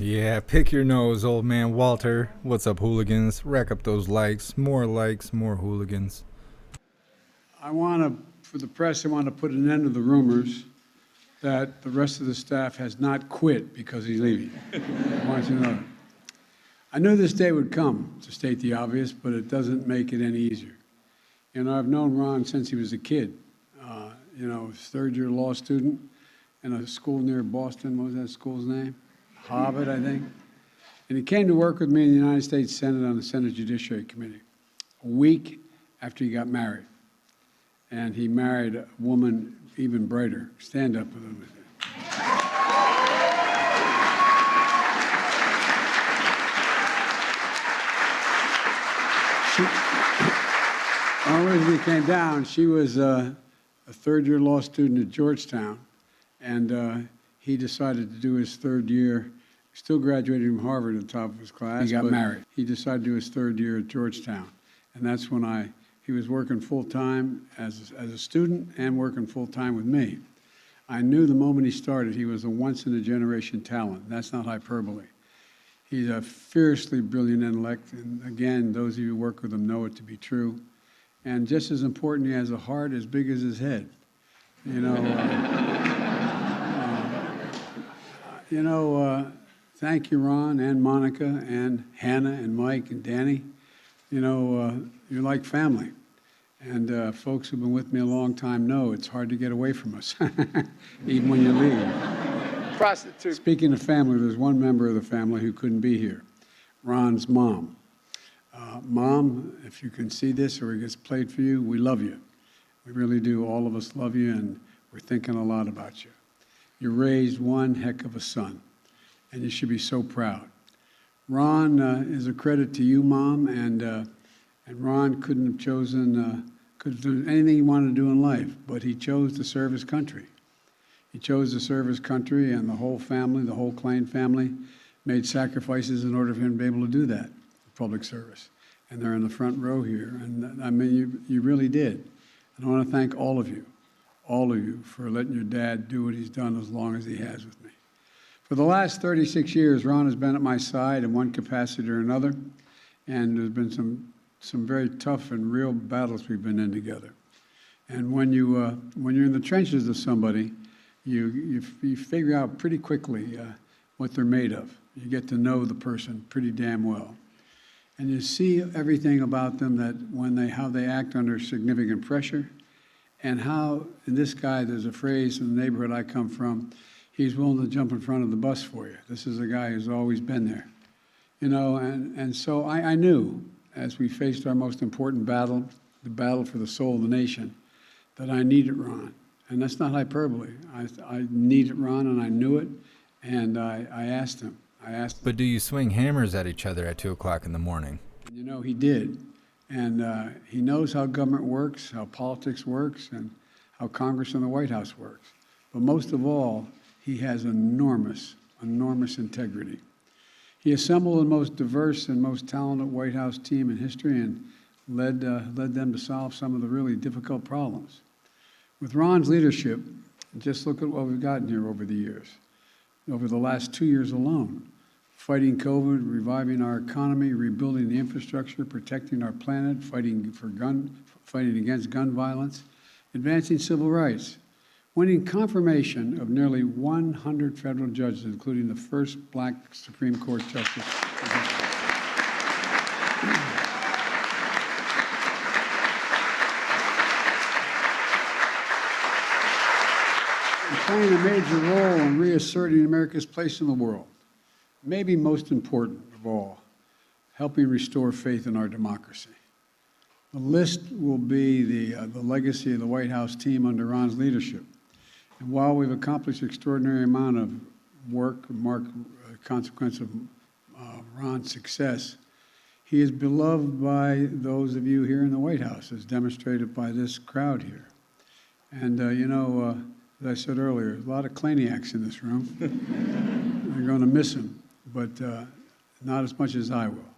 Yeah, pick your nose, old man Walter. What's up, hooligans? Rack up those likes, more hooligans. I want to, for the press, I want to put an end to the rumors that the rest of the staff has not quit because he's leaving. I want you to know that. I knew this day would come, to state the obvious, but it doesn't make it any easier. You know, I've known Ron since he was a kid. Third-year law student in a school near Boston. What was that school's name? Harvard, I think. And he came to work with me in the United States Senate on the Senate Judiciary Committee a week after he got married. And he married a woman even brighter. Stand up a little bit. The only reason we came down, she was a third-year law student at Georgetown, and he decided to do his third year, still graduated from Harvard at the top of his class. He got married. He decided to do his third year at Georgetown, and that's when he was working full-time as a student and working full-time with me. I knew the moment he started he was a once-in-a-generation talent. That's not hyperbole. He's a fiercely brilliant intellect, and again, those of you who work with him know it to be true. And just as important, he has a heart as big as his head. Thank you, Ron and Monica and Hannah and Mike and Danny. You're like family. And folks who've been with me a long time know it's hard to get away from us, even when you leave. Prostitute. Speaking of family, there's one member of the family who couldn't be here, Ron's mom. Mom, if you can see this or it gets played for you, we love you. We really do. All of us love you, and we're thinking a lot about you. You raised one heck of a son, and you should be so proud. Ron is a credit to you, Mom, and Ron couldn't have chosen anything he wanted to do in life, but he chose to serve his country. He chose to serve his country, and the whole family, the whole Klain family, made sacrifices in order for him to be able to do that, public service. And they're in the front row here, and I mean, you really did. And I want to thank all of you, for letting your dad do what he's done as long as he has with me. For the last 36 years, Ron has been at my side in one capacity or another, and there's been some very tough and real battles we've been in together. And when you're in the trenches of somebody, you figure out pretty quickly what they're made of. You get to know the person pretty damn well. And you see everything about them, that how they act under significant pressure, and how, in this guy, there's a phrase in the neighborhood I come from, he's willing to jump in front of the bus for you. This is a guy who's always been there. And so I knew, as we faced our most important battle, the battle for the soul of the nation, that I needed Ron. And that's not hyperbole. I needed Ron, and I knew it, and I asked him. But do you swing hammers at each other at 2 o'clock in the morning? And he did. And he knows how government works, how politics works, and how Congress and the White House works. But most of all, he has enormous integrity. He assembled the most diverse and most talented White House team in history and led them to solve some of the really difficult problems. With Ron's leadership, just look at what we've gotten here over the years. Over the last 2 years alone, fighting COVID, reviving our economy, rebuilding the infrastructure, protecting our planet, fighting against gun violence, advancing civil rights, winning confirmation of nearly 100 federal judges, including the first black Supreme Court justice. Playing a major role in reasserting America's place in the world. Maybe most important of all, helping restore faith in our democracy. The list will be the legacy of the White House team under Ron's leadership. And while we've accomplished an extraordinary amount of work, consequence of Ron's success, he is beloved by those of you here in the White House, as demonstrated by this crowd here. And as I said earlier, there's a lot of Klainiacs in this room. They're going to miss him, but not as much as I will.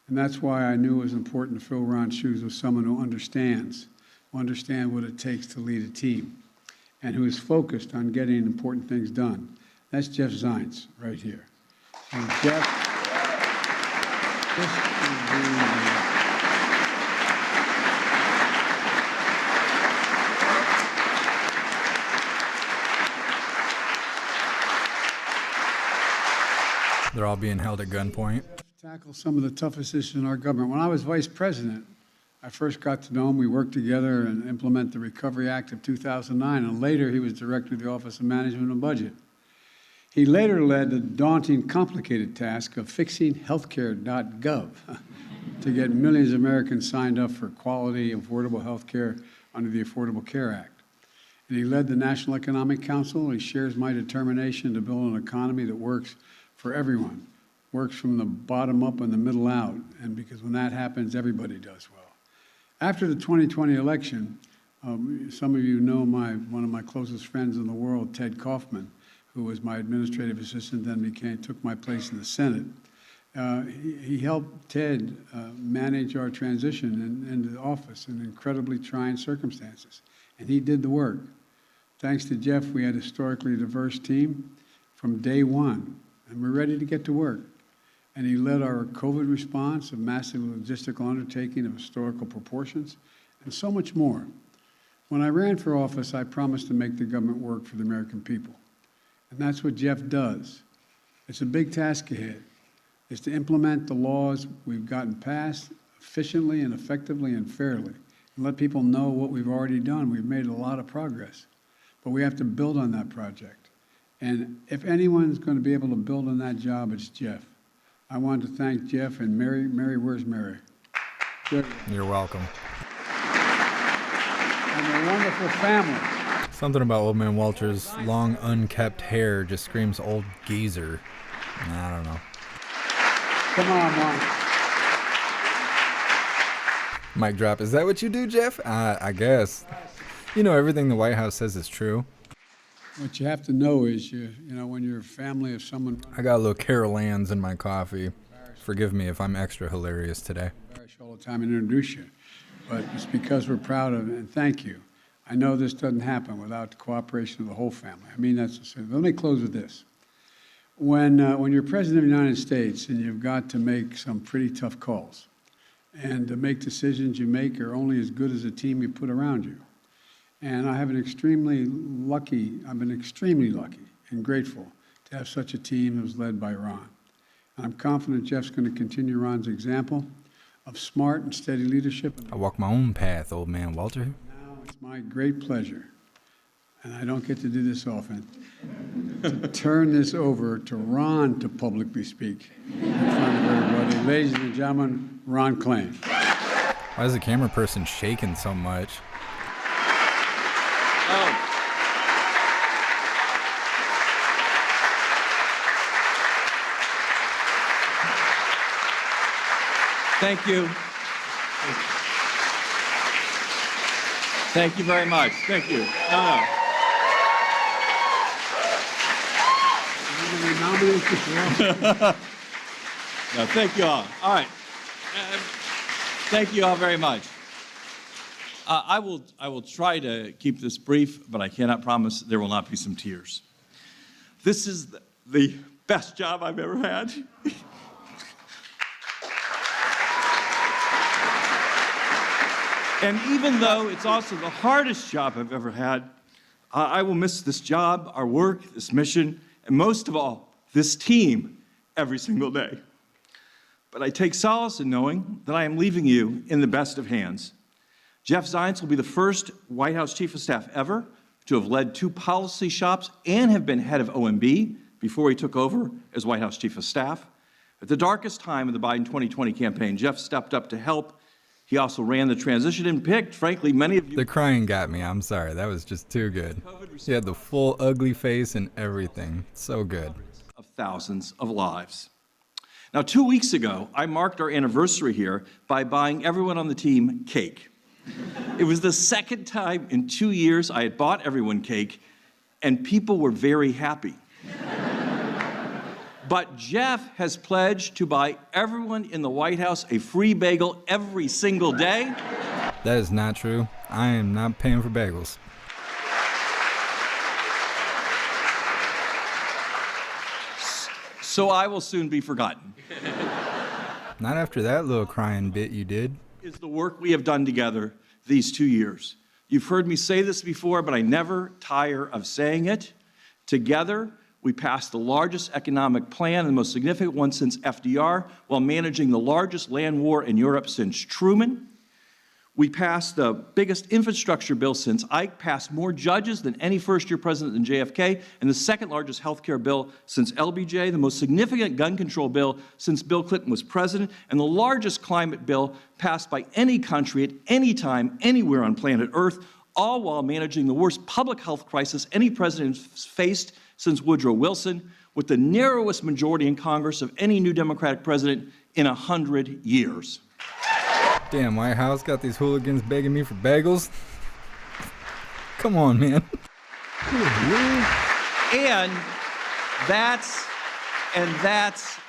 And that's why I knew it was important to fill Ron's shoes with someone who understands what it takes to lead a team, and who is focused on getting important things done. That's Jeff Zients right here. And Jeff, this will be They're all being held at gunpoint. tackle some of the toughest issues in our government. When I was vice president, I first got to know him. We worked together and implement the Recovery Act of 2009, and later he was director of the Office of Management and Budget. He later led the daunting, complicated task of fixing healthcare.gov to get millions of Americans signed up for quality, affordable health care under the Affordable Care Act. And he led the National Economic Council. He shares my determination to build an economy that works for everyone, works from the bottom up and the middle out, and because when that happens, everybody does well. After the 2020 election, some of you know one of my closest friends in the world, Ted Kaufman, who was my administrative assistant, then took my place in the Senate. He helped Ted manage our transition into office in incredibly trying circumstances, and he did the work. Thanks to Jeff, we had a historically diverse team from day one, and we're ready to get to work. And he led our COVID response, a massive logistical undertaking of historical proportions, and so much more. When I ran for office, I promised to make the government work for the American people. And that's what Jeff does. It's a big task ahead. It's to implement the laws we've gotten passed efficiently and effectively and fairly, and let people know what we've already done. We've made a lot of progress, but we have to build on that project. And if anyone's going to be able to build on that job, it's Jeff. I want to thank Jeff and Mary. Mary, where's Mary? You're welcome. And their wonderful family. Something about Old Man Walter's long, unkept hair just screams old geezer. I don't know. Come on, Mom. Mic drop. Is that what you do, Jeff? I guess. You know, everything the White House says is true. What you have to know is, you know, when you're a family of someone... I got a little Carol Ann's in my coffee. Forgive me if I'm extra hilarious today. I embarrass you all the time and introduce you, but it's because we're proud of it, and thank you. I know this doesn't happen without the cooperation of the whole family. I mean, that's the same. Let me close with this. When you're president of the United States and you've got to make some pretty tough calls, and to make decisions you make are only as good as the team you put around you. And I've been extremely lucky and grateful to have such a team that was led by Ron. And I'm confident Jeff's going to continue Ron's example of smart and steady leadership. I walk my own path, Old Man Walter. Now it's my great pleasure, and I don't get to do this often, to turn this over to Ron to publicly speak in front of everybody. Ladies and gentlemen, Ron Klain. Why is the camera person shaking so much? Thank you. Thank you very much. Thank you. No. No, thank you all. All right. Thank you all very much. I will try to keep this brief, but I cannot promise there will not be some tears. This is the best job I've ever had. And even though it's also the hardest job I've ever had, I will miss this job, our work, this mission, and most of all, this team every single day. But I take solace in knowing that I am leaving you in the best of hands. Jeff Zients will be the first White House Chief of Staff ever to have led 2 policy shops and have been head of OMB before he took over as White House Chief of Staff. At the darkest time of the Biden 2020 campaign, Jeff stepped up to help. He also ran the transition and picked, frankly, many of you... The crying got me. I'm sorry. That was just too good. He had the full ugly face and everything. So good. ...of thousands of lives. Now, 2 weeks ago, I marked our anniversary here by buying everyone on the team cake. It was the second time in 2 years I had bought everyone cake, and people were very happy. But Jeff has pledged to buy everyone in the White House a free bagel every single day. That is not true. I am not paying for bagels. so I will soon be forgotten. Not after that little crying bit you did. Is the work we have done together these 2 years. You've heard me say this before, but I never tire of saying it. Together, we passed the largest economic plan, the most significant one since FDR, while managing the largest land war in Europe since Truman. We passed the biggest infrastructure bill since Ike, passed more judges than any first-year president than JFK, and the second largest health care bill since LBJ, the most significant gun control bill since Bill Clinton was president, and the largest climate bill passed by any country at any time, anywhere on planet Earth, all while managing the worst public health crisis any president has faced since Woodrow Wilson, with the narrowest majority in Congress of any new Democratic president in 100 years. Damn, White House got these hooligans begging me for bagels. Come on, man. And that's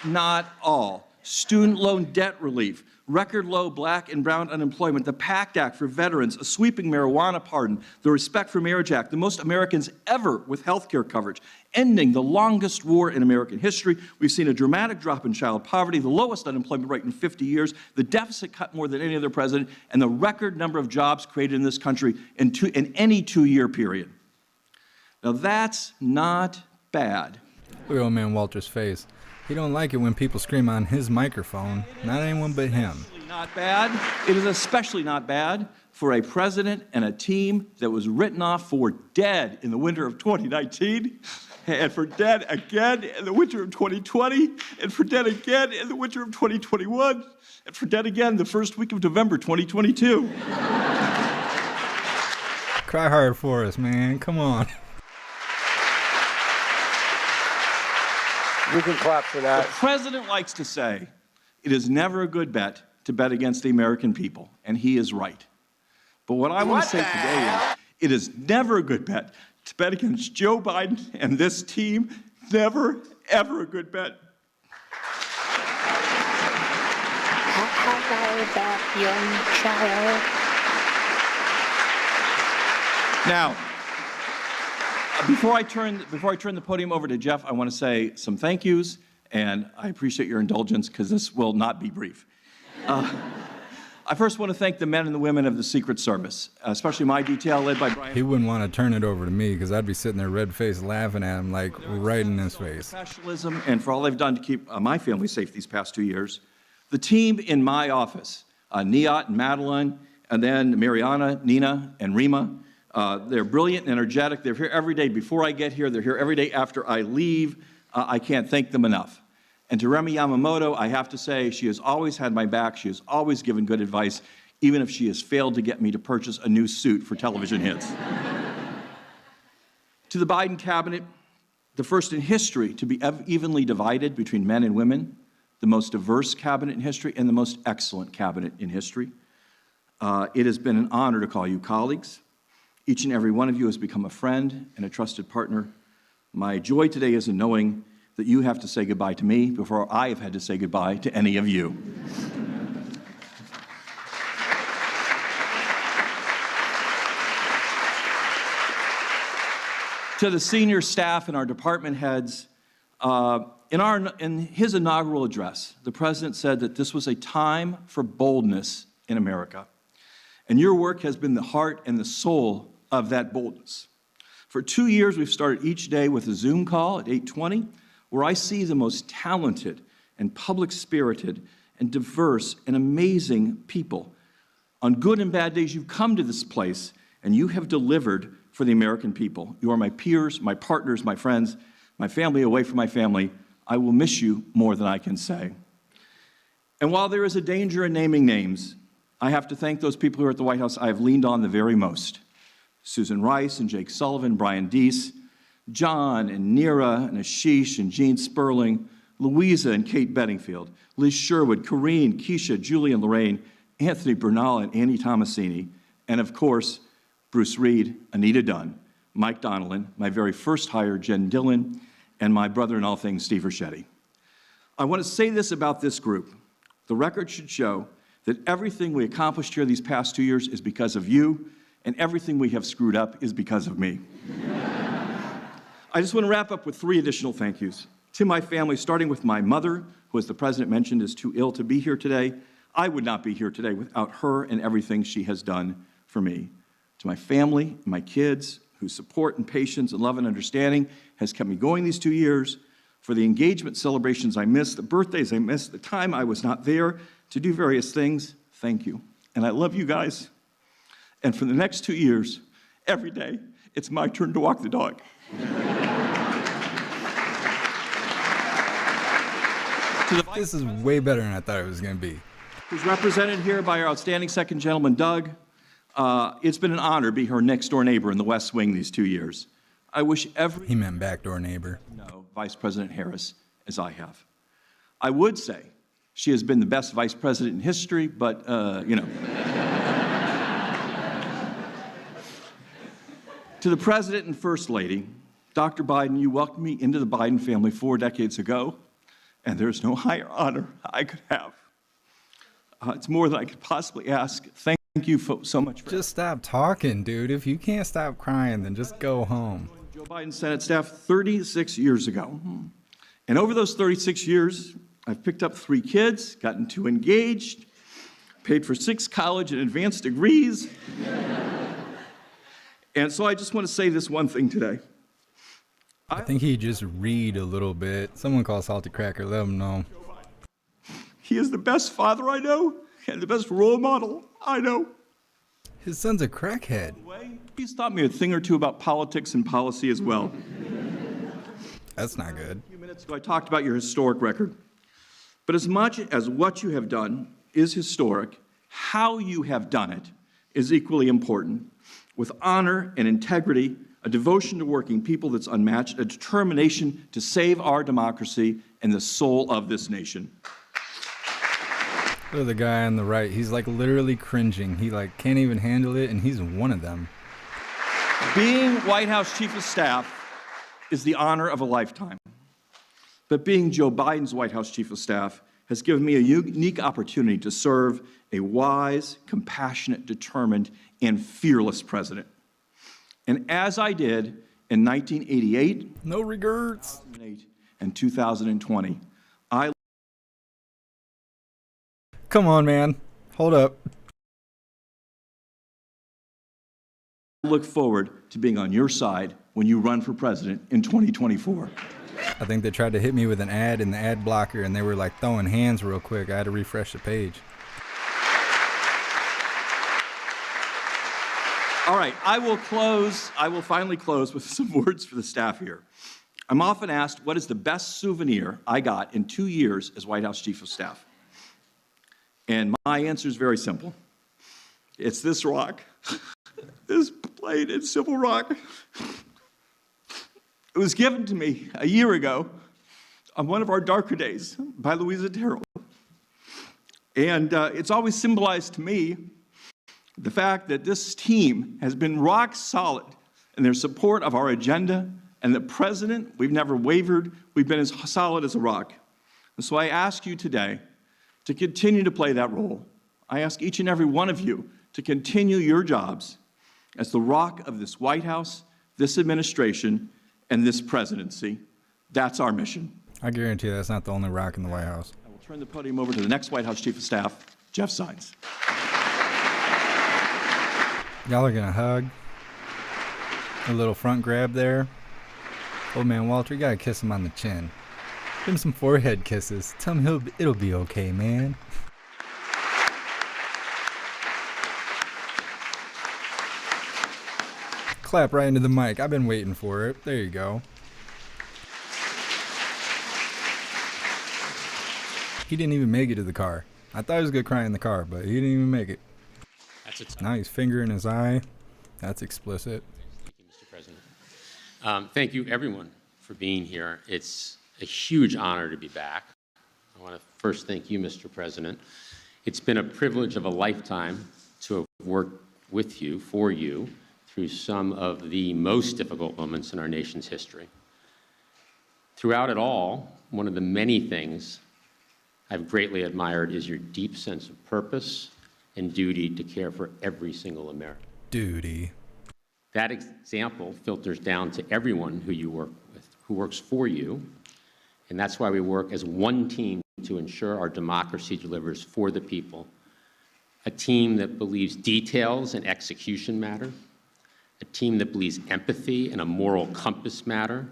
not all. Student loan debt relief, record low black and brown unemployment, the PACT Act for veterans, a sweeping marijuana pardon, the Respect for Marriage Act, the most Americans ever with health care coverage, ending the longest war in American history. We've seen a dramatic drop in child poverty, the lowest unemployment rate in 50 years, the deficit cut more than any other president, and the record number of jobs created in this country in any 2-year period. Now that's not bad. Look at old man Walter's face. He don't like it when people scream on his microphone. Not anyone but him. Not bad. It is especially not bad for a president and a team that was written off for dead in the winter of 2019, and for dead again in the winter of 2020, and for dead again in the winter of 2021, and for dead again the first week of November 2022. Cry hard for us, man. Come on. You can clap for that. The president likes to say, it is never a good bet to bet against the American people, and he is right. But what I want to say today is, it is never a good bet to bet against Joe Biden and this team. Never, ever a good bet. Hello there, young child. Now, before I turn the podium over to Jeff, I want to say some thank yous, and I appreciate your indulgence because this will not be brief. I first want to thank the men and the women of the Secret Service, especially my detail led by Brian. He wouldn't want to turn it over to me because I'd be sitting there red-faced laughing at him like right in his face. Professionalism and for all they've done to keep my family safe these past 2 years. The team in my office, Nihat and Madeline, and then Mariana, Nina, and Rima. They're brilliant and energetic. They're here every day before I get here. They're here every day after I leave. I can't thank them enough. And to Remy Yamamoto, I have to say, she has always had my back. She has always given good advice, even if she has failed to get me to purchase a new suit for television hits. To the Biden cabinet, the first in history to be evenly divided between men and women, the most diverse cabinet in history, and the most excellent cabinet in history. It has been an honor to call you colleagues. Each and every one of you has become a friend and a trusted partner. My joy today is in knowing that you have to say goodbye to me before I have had to say goodbye to any of you. To the senior staff and our department heads, in his inaugural address, the president said that this was a time for boldness in America. And your work has been the heart and the soul of that boldness. For 2 years, we've started each day with a Zoom call at 8:20, where I see the most talented and public-spirited and diverse and amazing people. On good and bad days, you've come to this place, and you have delivered for the American people. You are my peers, my partners, my friends, my family away from my family. I will miss you more than I can say. And while there is a danger in naming names, I have to thank those people who are at the White House I have leaned on the very most. Susan Rice and Jake Sullivan, Brian Deese, John and Neera and Ashish and Gene Sperling, Louisa and Kate Bedingfield, Liz Sherwood, Corrine, Keisha, Julie and Lorraine, Anthony Bernal and Annie Tomasini, and of course, Bruce Reed, Anita Dunn, Mike Donilon, my very first hire, Jen Dillon, and my brother in all things, Steve Ricchetti. I want to say this about this group. The record should show that everything we accomplished here these past 2 years is because of you, and everything we have screwed up is because of me. I just want to wrap up with 3 additional thank yous. To my family, starting with my mother, who, as the president mentioned, is too ill to be here today. I would not be here today without her and everything she has done for me. To my family, my kids, whose support and patience and love and understanding has kept me going these 2 years, for the engagement celebrations I missed, the birthdays I missed, the time I was not there to do various things, thank you. And I love you guys. And for the next 2 years, every day, it's my turn to walk the dog. This is way better than I thought it was going to be. Who's represented here by our outstanding second gentleman, Doug. It's been an honor to be her next-door neighbor in the West Wing these 2 years. I wish every... He meant backdoor neighbor. ...know Vice President Harris as I have. I would say she has been the best vice president in history, but, you know. To the President and First Lady, Dr. Biden, you welcomed me into the Biden family 4 decades ago, and there's no higher honor I could have. It's more than I could possibly ask. Thank you so much for... Just stop talking, dude. If you can't stop crying, then just go home. Joe Biden's Senate staff 36 years ago. And over those 36 years, I've picked up 3 kids, gotten 2 engaged, paid for 6 college and advanced degrees. And so I just want to say this one thing today. I think he just read a little bit. Someone call Salty Cracker, let him know. He is the best father I know and the best role model I know. His son's a crackhead. He's taught me a thing or two about politics and policy as well. That's not good. A few minutes ago, I talked about your historic record. But as much as what you have done is historic, how you have done it is equally important. With honor and integrity, a devotion to working people that's unmatched, a determination to save our democracy and the soul of this nation. Look at the guy on the right. He's like literally cringing. He like can't even handle it, and he's one of them. Being White House Chief of Staff is the honor of a lifetime. But being Joe Biden's White House Chief of Staff has given me a unique opportunity to serve a wise, compassionate, determined, and fearless president. And as I did in 1988, no regrets, 2008, and 2020, I come on, man. Hold up. look forward to being on your side when you run for president in 2024. I think they tried to hit me with an ad in the ad blocker, and they were like throwing hands real quick. I had to refresh the page. All right, I will finally close with some words for the staff here. I'm often asked, what is the best souvenir I got in 2 years as White House Chief of Staff? And my answer is very simple. It's this rock, this plate in Civil Rock. It was given to me a year ago on one of our darker days by Louisa Terrell. And it's always symbolized to me the fact that this team has been rock solid in their support of our agenda, and the president, we've never wavered, we've been as solid as a rock. And so I ask you today to continue to play that role. I ask each and every one of you to continue your jobs as the rock of this White House, this administration, and this presidency. That's our mission. I guarantee that's not the only rock in the White House. I will turn the podium over to the next White House Chief of Staff, Jeff Zients. Y'all are gonna hug. A little front grab there. Old man Walter, you gotta kiss him on the chin. Give him some forehead kisses. Tell him it'll be okay, man. Clap right into the mic. I've been waiting for it. There you go. He didn't even make it to the car. I thought he was gonna cry in the car, but he didn't even make it. Now he's fingering his eye. That's explicit. Thank you, Mr. President. Thank you, everyone, for being here. It's a huge honor to be back. I want to first thank you, Mr. President. It's been a privilege of a lifetime to have worked with you, for you, through some of the most difficult moments in our nation's history. Throughout it all, one of the many things I've greatly admired is your deep sense of purpose and duty to care for every single American. Duty. That example filters down to everyone who you work with, who works for you, And that's why we work as one team to ensure our democracy delivers for the people. A team that believes details and execution matter. A team that believes empathy and a moral compass matter.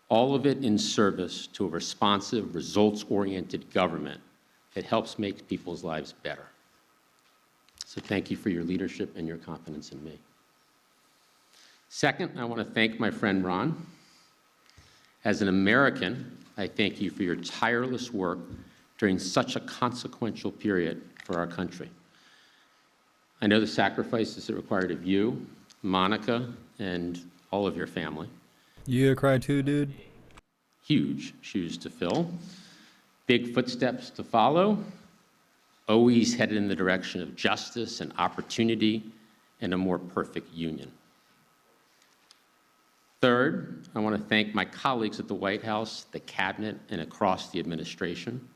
All of it in service to a responsive, results-oriented government that helps make people's lives better. So thank you for your leadership and your confidence in me. Second, I want to thank my friend Ron. As an American, I thank you for your tireless work during such a consequential period for our country. I know the sacrifices it required of you, Monica, and all of your family. You gonna cry too, dude? Huge shoes to fill, big footsteps to follow, always headed in the direction of justice and opportunity and a more perfect union. Third, I want to thank my colleagues at the White House, the Cabinet, and across the administration.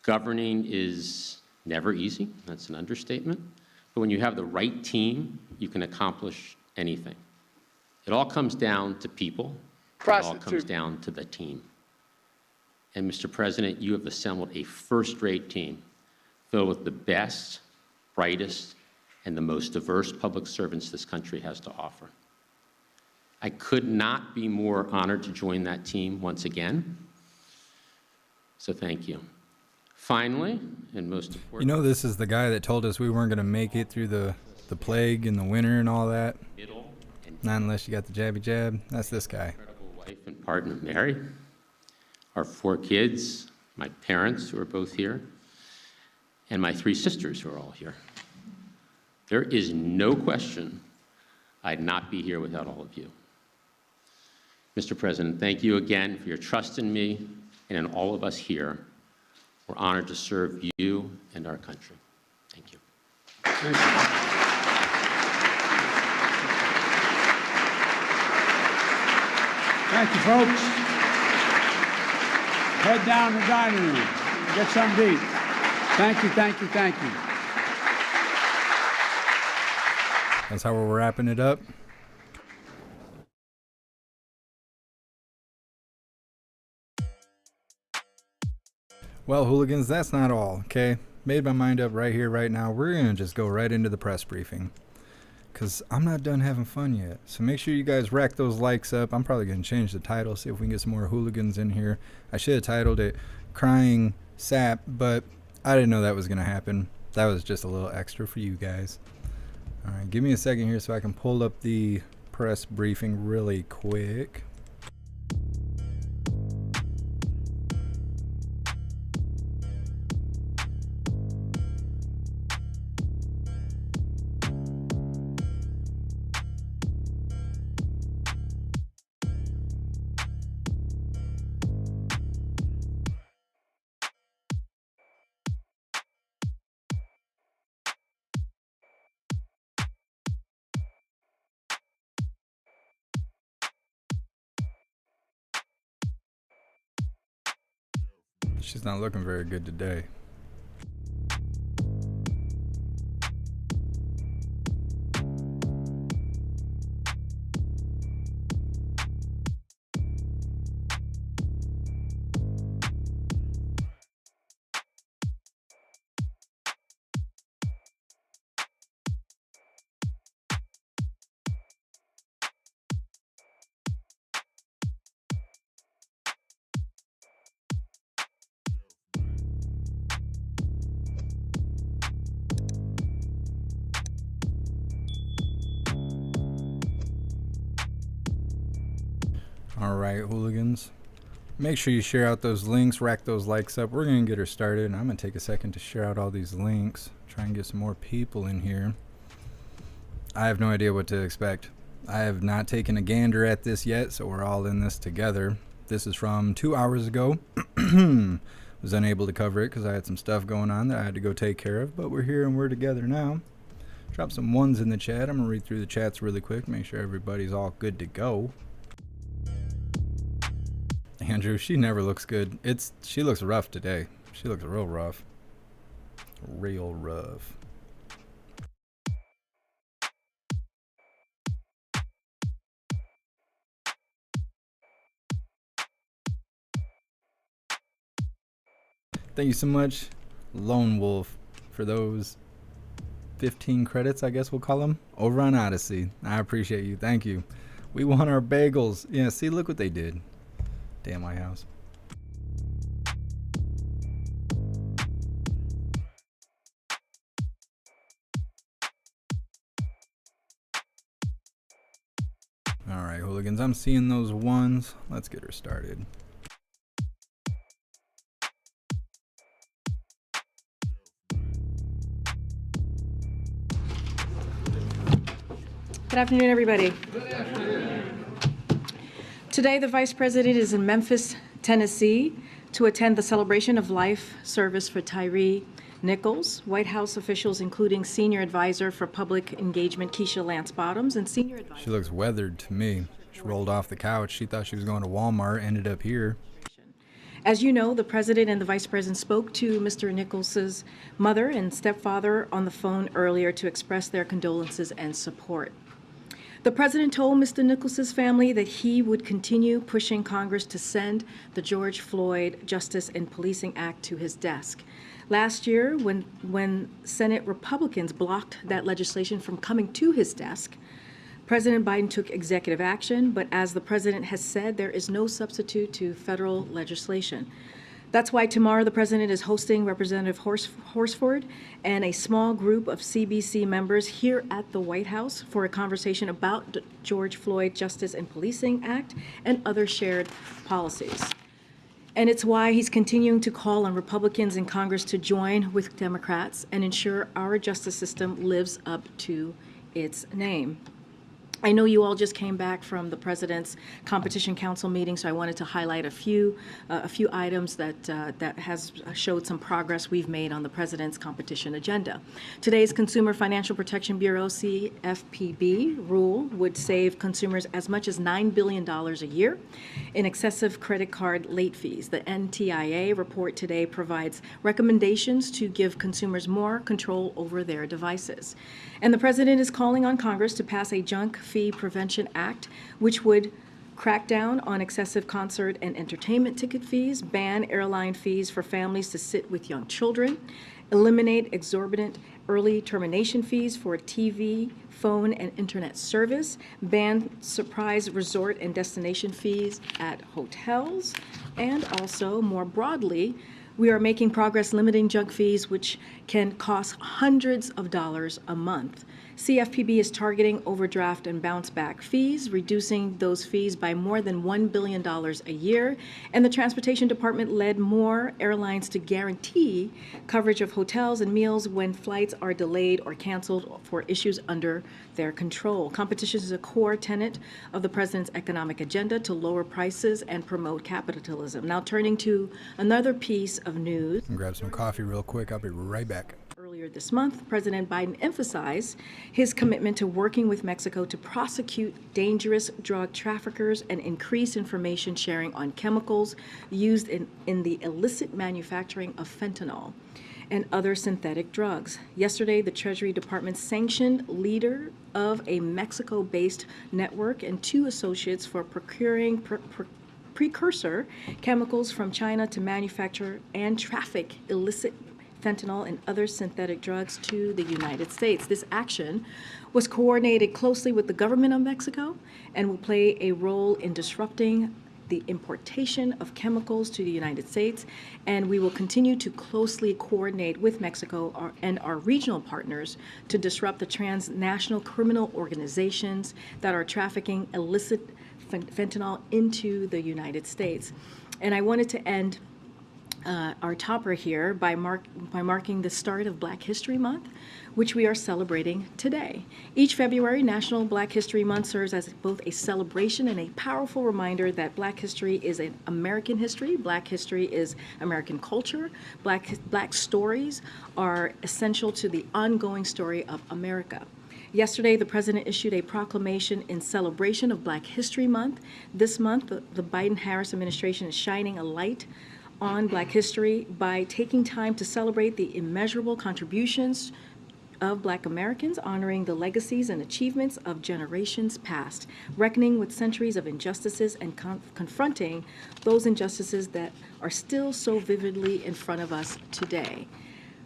Governing is never easy, that's an understatement, but when you have the right team, you can accomplish anything. It all comes down to people. It all comes down to the team. And Mr. President, you have assembled a first-rate team filled with the best, brightest, and the most diverse public servants this country has to offer. I could not be more honored to join that team once again. So thank you. Finally, and most important, You know, this is the guy that told us we weren't gonna make it through the plague and the winter and all that. middle and Not unless you got the jabby jab. That's this guy. incredible wife and partner, Mary, our 4 kids, my parents who are both here, and my 3 sisters who are all here. There is no question I'd not be here without all of you. Mr. President, thank you again for your trust in me and in all of us here. We're honored to serve you and our country. Thank you. Thank you. Thank you, folks. Head down to the dining room. Get something to eat. Thank you, thank you, thank you. That's how we're wrapping it up. Well, hooligans, that's not all, okay? Made my mind up right here, right now. We're going to just go right into the press briefing. Because I'm not done having fun yet. So make sure you guys rack those likes up. I'm probably going to change the title, see if we can get some more hooligans in here. I should have titled it Crying Sap, but I didn't know that was going to happen. That was just a little extra for you guys. All right, give me a second here so I can pull up the press briefing really quick. She's not looking very good today. Alright, hooligans. Make sure you share out those links, rack those likes up. We're going to get her started, and I'm going to take a second to share out all these links. Try and get some more people in here. I have no idea what to expect. I have not taken a gander at this yet, so we're all in this together. This is from 2 hours ago. Was unable to cover it because I had some stuff going on that I had to go take care of, but we're here and we're together now. Drop some ones in the chat. I'm going to read through the chats really quick, make sure everybody's all good to go. Andrew, she never looks good. She looks rough today. She looks real rough. Real rough. Thank you so much, Lone Wolf, for those 15 credits, I guess we'll call them, over on Odyssey. I appreciate you. Thank you. We want our bagels. Yeah, see, look what they did. Damn White House. All right, hooligans, I'm seeing those ones. Let's get her started. Good afternoon, everybody. Today, the Vice President is in Memphis, Tennessee, to attend the celebration of life service for Tyre Nichols. White House officials, including Senior Advisor for Public Engagement Keisha Lance Bottoms and Senior Advisor. She looks weathered to me. She rolled off the couch. She thought she was going to Walmart, ended up here. As you know, the President and the Vice President spoke to Mr. Nichols' mother and stepfather on the phone earlier to express their condolences and support. The President told Mr. Nichols' family that he would continue pushing Congress to send the George Floyd Justice and Policing Act to his desk. Last year, when Senate Republicans blocked that legislation from coming to his desk, President Biden took executive action, but as the President has said, there is no substitute to federal legislation. That's why tomorrow the President is hosting Representative Horsford and a small group of CBC members here at the White House for a conversation about the George Floyd Justice and Policing Act and other shared policies. And it's why he's continuing to call on Republicans in Congress to join with Democrats and ensure our justice system lives up to its name. I know you all just came back from the President's Competition Council meeting, so I wanted to highlight a few items that has showed some progress we've made on the President's competition agenda. Today's Consumer Financial Protection Bureau CFPB rule would save consumers as much as $9 billion a year in excessive credit card late fees. The NTIA report today provides recommendations to give consumers more control over their devices. And the President is calling on Congress to pass a junk Fee Prevention Act, which would crack down on excessive concert and entertainment ticket fees, ban airline fees for families to sit with young children, eliminate exorbitant early termination fees for TV, phone, and internet service, ban surprise resort and destination fees at hotels, and also, more broadly, we are making progress limiting junk fees, which can cost hundreds of dollars a month. CFPB is targeting overdraft and bounce back fees, reducing those fees by more than $1 billion a year. And the Transportation Department led more airlines to guarantee coverage of hotels and meals when flights are delayed or canceled for issues under their control. Competition is a core tenet of the President's economic agenda to lower prices and promote capitalism. Now turning to another piece of news. Grab some coffee real quick. I'll be right back. Earlier this month, President Biden emphasized his commitment to working with Mexico to prosecute dangerous drug traffickers and increase information sharing on chemicals used in the illicit manufacturing of fentanyl and other synthetic drugs. Yesterday, the Treasury Department sanctioned leader of a Mexico-based network and 2 associates for procuring precursor chemicals from China to manufacture and traffic illicit fentanyl and other synthetic drugs to the United States. This action was coordinated closely with the government of Mexico and will play a role in disrupting the importation of chemicals to the United States, and we will continue to closely coordinate with Mexico and our regional partners to disrupt the transnational criminal organizations that are trafficking illicit fentanyl into the United States. And I wanted to end our topper here by marking the start of Black History Month, which we are celebrating today. Each February, National Black History Month serves as both a celebration and a powerful reminder that Black history is an American history, Black history is American culture, Black stories are essential to the ongoing story of America. Yesterday, the President issued a proclamation in celebration of Black History Month. This month, the Biden-Harris administration is shining a light on Black history by taking time to celebrate the immeasurable contributions of Black Americans, honoring the legacies and achievements of generations past, reckoning with centuries of injustices, and confronting those injustices that are still so vividly in front of us today.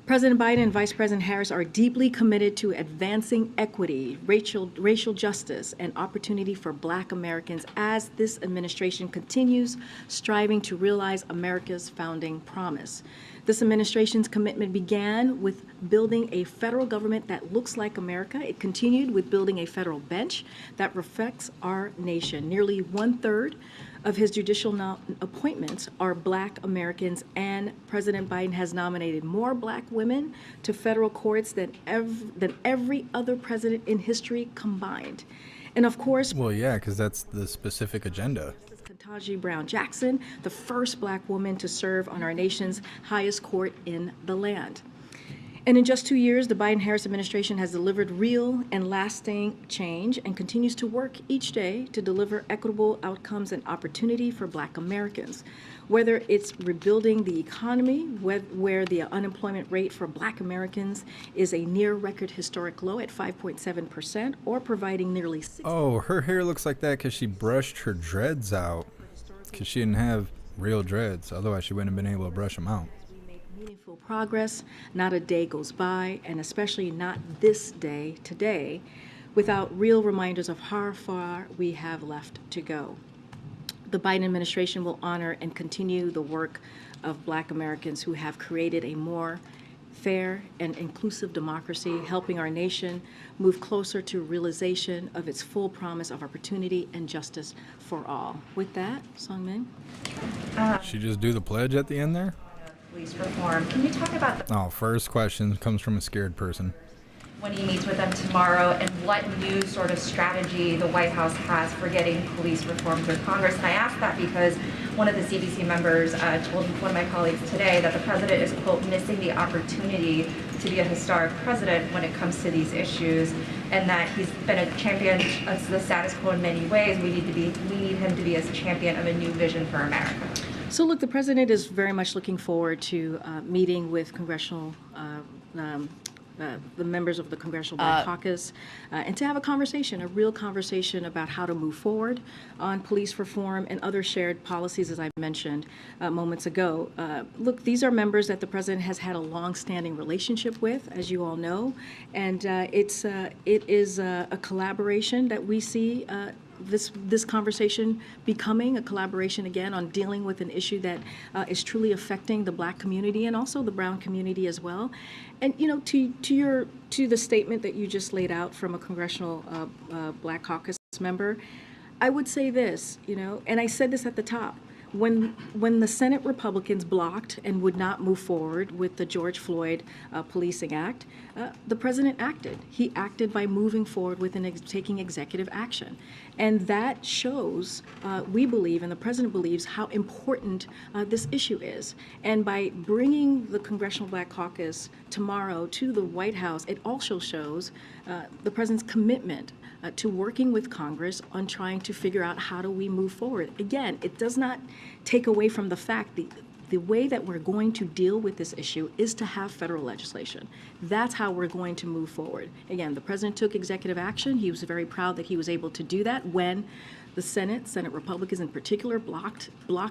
President Biden and Vice President Harris are deeply committed to advancing equity, racial justice, and opportunity for Black Americans as this administration continues striving to realize America's founding promise. This administration's commitment began with building a federal government that looks like America. It continued with building a federal bench that reflects our nation. Nearly 1/3 of his judicial appointments are Black Americans, and President Biden has nominated more Black women to federal courts than every other president in history combined. And of course, Well, yeah, because that's the specific agenda. Ketanji Brown Jackson, the first Black woman to serve on our nation's highest court in the land. And in just 2 years, the Biden-Harris administration has delivered real and lasting change and continues to work each day to deliver equitable outcomes and opportunity for Black Americans. Whether it's rebuilding the economy, where the unemployment rate for Black Americans is a near record historic low at 5.7%, or providing nearly 6 Oh, her hair looks like that because she brushed her dreads out. Because she didn't have real dreads. Otherwise, she wouldn't have been able to brush them out. meaningful progress. Not a day goes by, and especially not this day, today, without real reminders of how far we have left to go. The Biden administration will honor and continue the work of Black Americans who have created a more fair and inclusive democracy, helping our nation move closer to realization of its full promise of opportunity and justice for all. With that, Songmin. She just do the pledge at the end there? Police reform. Can you talk about Oh, first question comes from a scared person. when he meets with them tomorrow and what new sort of strategy the White House has for getting police reform through Congress? And I ask that because one of the CDC members told one of my colleagues today that the president is, quote, missing the opportunity to be a historic president when it comes to these issues, and that he's been a champion of the status quo in many ways. We need him to be a champion of a new vision for America. So look, the president is very much looking forward to meeting with congressional the members of the Congressional Black Caucus, and to have a real conversation about how to move forward on police reform and other shared policies, as I mentioned moments ago. Look, these are members that the president has had a long-standing relationship with, as you all know, and it is a collaboration that we see this conversation becoming a collaboration again on dealing with an issue that is truly affecting the Black community and also the brown community as well. And you know, to the statement that you just laid out from a Congressional Black Caucus member, I would say this, you know, and I said this at the top. When the Senate Republicans blocked and would not move forward with the George Floyd Policing Act, the president acted. He acted by moving forward with taking executive action. And that shows, we believe, and the president believes, how important this issue is. And by bringing the Congressional Black Caucus tomorrow to the White House, it also shows the president's commitment to working with Congress on trying to figure out how do we move forward. Again, it does not take away from the fact the way that we're going to deal with this issue is to have federal legislation. That's how we're going to move forward. Again, the president took executive action. He was very proud that he was able to do that when the Senate Republicans in particular, blocked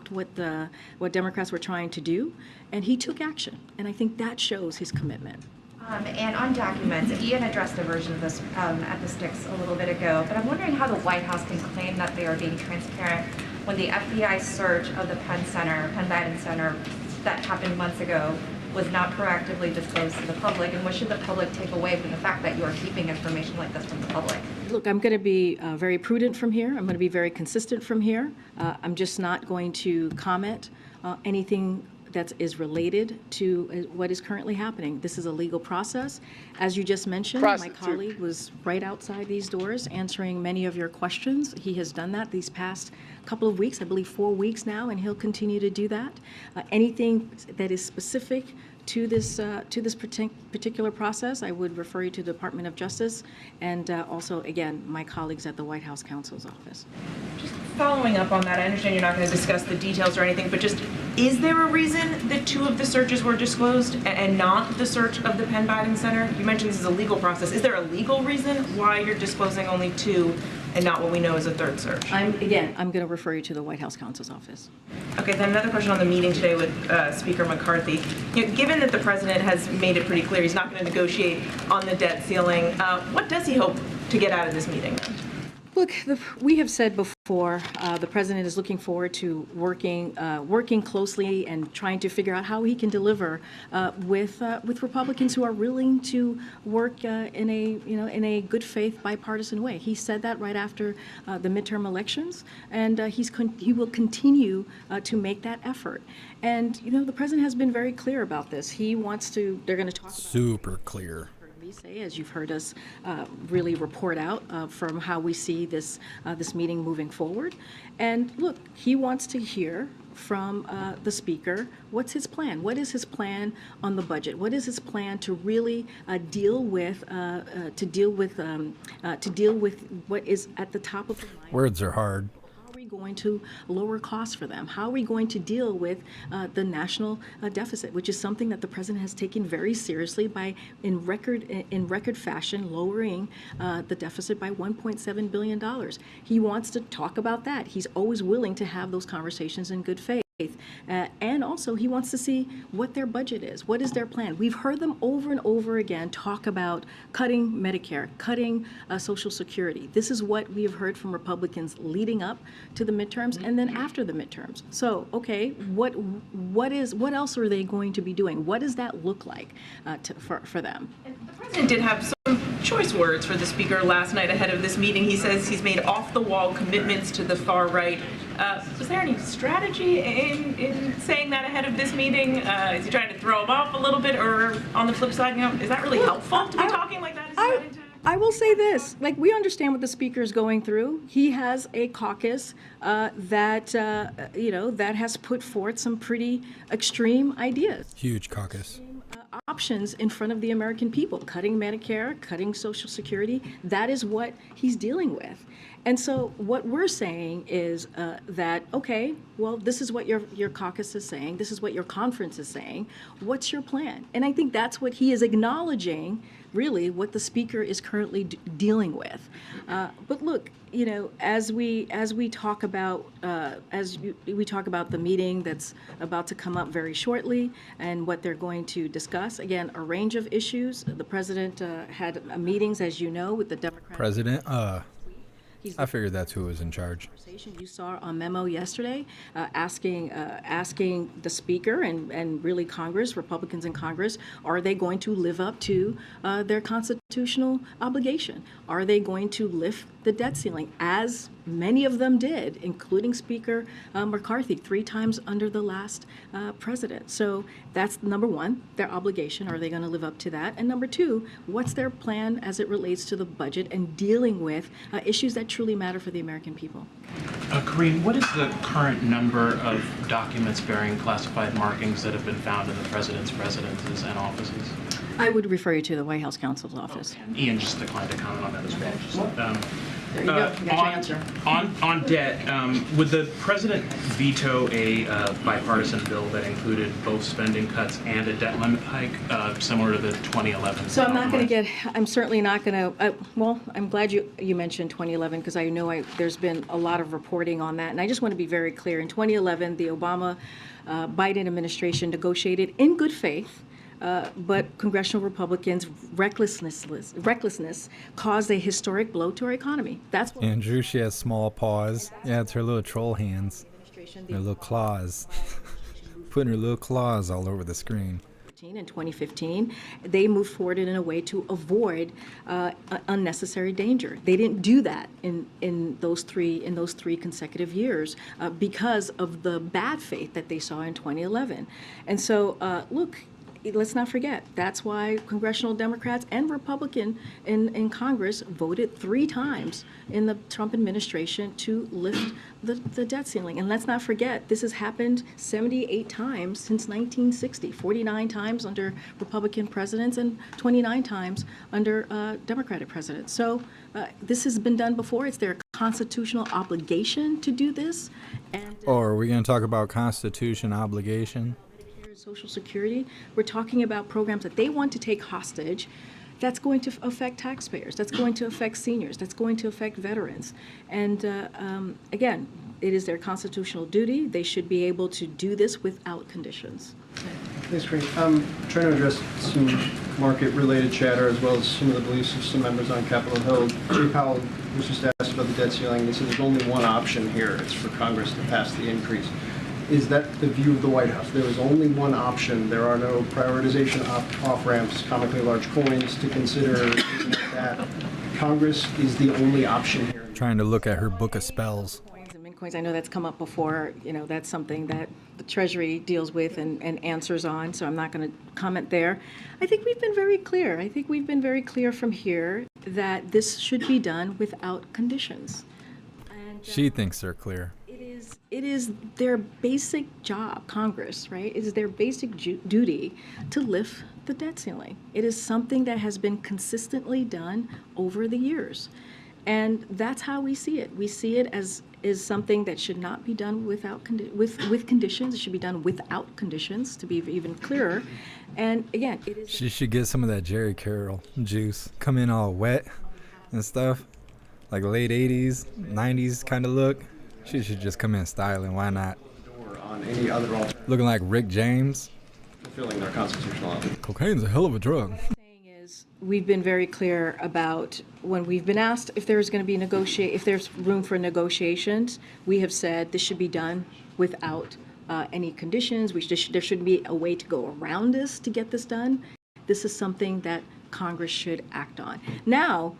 what Democrats were trying to do, and he took action. And I think that shows his commitment. And on documents, Ian addressed a version of this at the Sticks a little bit ago, but I'm wondering how the White House can claim that they are being transparent when the FBI search of the Penn Biden Center that happened months ago was not proactively disclosed to the public, and what should the public take away from the fact that you are keeping information like this from the public? Look, I'm going to be very prudent from here. I'm going to be very consistent from here. I'm just not going to comment anything that is related to what is currently happening. This is a legal process. As you just mentioned, my colleague was right outside these doors answering many of your questions. He has done that these past couple of weeks, I believe 4 weeks now, and he'll continue to do that. Anything that is specific to this particular process, I would refer you to the Department of Justice and also, again, my colleagues at the White House Counsel's Office. Just following up on that, I understand you're not going to discuss the details or anything, but just Is there a reason that 2 of the searches were disclosed and not the search of the Penn Biden Center? You mentioned this is a legal process. Is there a legal reason why you're disclosing only 2 and not what we know is a 3rd search? I'm going to refer you to the White House counsel's office. Okay, then another question on the meeting today with Speaker McCarthy. Given that the president has made it pretty clear he's not going to negotiate on the debt ceiling, what does he hope to get out of this meeting? Look, we have said before, the president is looking forward to working closely and trying to figure out how he can deliver with Republicans who are willing to work in a good faith bipartisan way. He said that right after the midterm elections, and he will continue to make that effort. And the president has been very clear about this. He wants to. They're going to talk. Super clear. Say, as you've heard us really report out from how we see this meeting moving forward. And look, he wants to hear from the speaker. What's his plan? What is his plan on the budget? What is his plan to really deal with what is at the top of the mind? Words are hard. Going to lower costs for them? How are we going to deal with the national deficit, which is something that the president has taken very seriously by in record fashion lowering the deficit by $1.7 billion. He wants to talk about that. He's always willing to have those conversations in good faith. And also, he wants to see what their budget is. What is their plan? We've heard them over and over again talk about cutting Medicare, cutting Social Security. This is what we have heard from Republicans leading up to the midterms and then after the midterms. So, okay, what else are they going to be doing? What does that look like for them? And the president did have some choice words for the speaker last night ahead of this meeting. He says he's made off-the-wall commitments to the far right. Was there any strategy in saying that ahead of this meeting? Is he trying to throw him off a little bit, or on the flip side, is that really helpful to be talking like that? I will say this, we understand what the speaker is going through. He has a caucus that has put forth some pretty extreme ideas. Huge caucus. Options in front of the American people, cutting Medicare, cutting Social Security. That is what he's dealing with. And so what we're saying is that, okay, well, this is what your caucus is saying. This is what your conference is saying. What's your plan? And I think that's what he is acknowledging, really, what the speaker is currently dealing with. But look, as we talk about we talk about the meeting that's about to come up very shortly and what they're going to discuss. Again, a range of issues. The president had meetings, as you know, with the Democratic President. I figured that's who was in charge. You saw on memo yesterday, asking the speaker and really Congress, Republicans in Congress, are they going to live up to their constitutional obligation? Are they going to lift the debt ceiling, as many of them did, including Speaker McCarthy 3 times under the last president? So that's number one, their obligation. Are they going to live up to that? And number 2, what's their plan as it relates to the budget and dealing with issues that truly matter for the American people? Karine, what is the current number of documents bearing classified markings that have been found in the president's residences and offices? I would refer you to the White House counsel's office. Okay. Ian just declined to comment on that as well. There you go. You got your answer. On debt, would the president veto a bipartisan bill that included both spending cuts and a debt limit hike, similar to the 2011? So I'm certainly not going to, well, I'm glad you mentioned 2011, because I know there's been a lot of reporting on that. And I just want to be very clear. In 2011, the Obama-Biden administration negotiated in good faith, but congressional Republicans' recklessness caused a historic blow to our economy. That's what Andrew, she has small paws. Yeah, it's her little troll hands. Her little claws. Putting her little claws all over the screen. In 2015, they moved forward in a way to avoid unnecessary danger. They didn't do that in those three consecutive years because of the bad faith that they saw in 2011. And so, look. Let's not forget, that's why congressional Democrats and Republican in Congress voted 3 times in the Trump administration to lift the debt ceiling. And let's not forget, this has happened 78 times since 1960, 49 times under Republican presidents and 29 times under Democratic presidents. So this has been done before. It's their constitutional obligation to do this. And Or are we going to talk about Constitution obligation? Social Security, we're talking about programs that they want to take hostage. That's going to affect taxpayers. That's going to affect seniors. That's going to affect veterans. And again, it is their constitutional duty. They should be able to do this without conditions. Thanks, Green. I'm trying to address some market-related chatter as well as some of the beliefs of some members on Capitol Hill. Jay Powell was just asked about the debt ceiling. He said there's only one option here. It's for Congress to pass the increase. Is that the view of the White House? There is only one option. There are no prioritization off-ramps, comically large coins to consider. Like that. Congress is the only option here. Trying to look at her book of spells. Coins and mint coins, I know that's come up before. You know, that's something that the Treasury deals with and answers on, so I'm not going to comment there. I think we've been very clear. I think we've been very clear from here that this should be done without conditions. And, She thinks they're clear. It is their basic job, Congress, right? It is their basic duty to lift the debt ceiling. It is something that has been consistently done over the years. And that's how we see it. We see it as is something that should not be done without with conditions. It should be done without conditions, to be even clearer. And again, it is. She should get some of that Jerry Carroll juice. Come in all wet and stuff, like late 80s, 90s kind of look. She should just come in styling. Why not? On any other alternative, Looking like Rick James. fulfilling their constitutional obligation. Cocaine's a hell of a drug. We've been very clear about when we've been asked if there's going to be if there's room for negotiations, we have said this should be done without any conditions. There should be a way to go around this to get this done. This is something that Congress should act on. Now,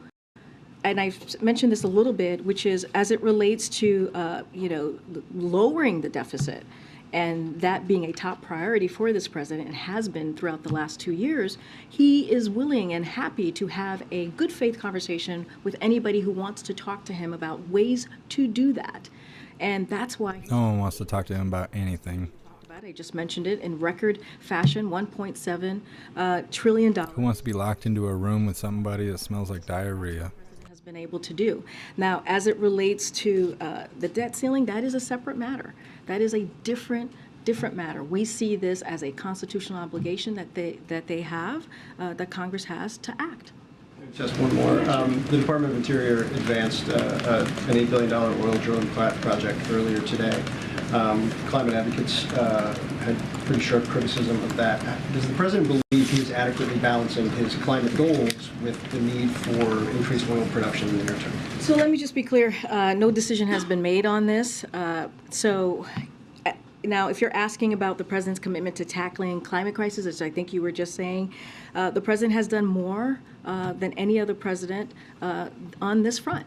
and I've mentioned this a little bit, which is as it relates to, lowering the deficit, and that being a top priority for this president and has been throughout the last 2 years, he is willing and happy to have a good faith conversation with anybody who wants to talk to him about ways to do that. And that's why No one wants to talk to him about anything. I just mentioned it in record fashion, $1.7 trillion. Who wants to be locked into a room with somebody that smells like diarrhea? Has been able to do. Now, as it relates to the debt ceiling, that is a separate matter. That is a different matter. We see this as a constitutional obligation that they have, that Congress has to act. Just one more. The Department of Interior advanced an $8 billion oil drilling project earlier today. Climate advocates had pretty sharp criticism of that. Does the president believe he is adequately balancing his climate goals with the need for increased oil production in the near term? So let me just be clear. No decision has been made on this. Now, if you're asking about the president's commitment to tackling climate crisis, as I think you were just saying, the president has done more than any other president on this front.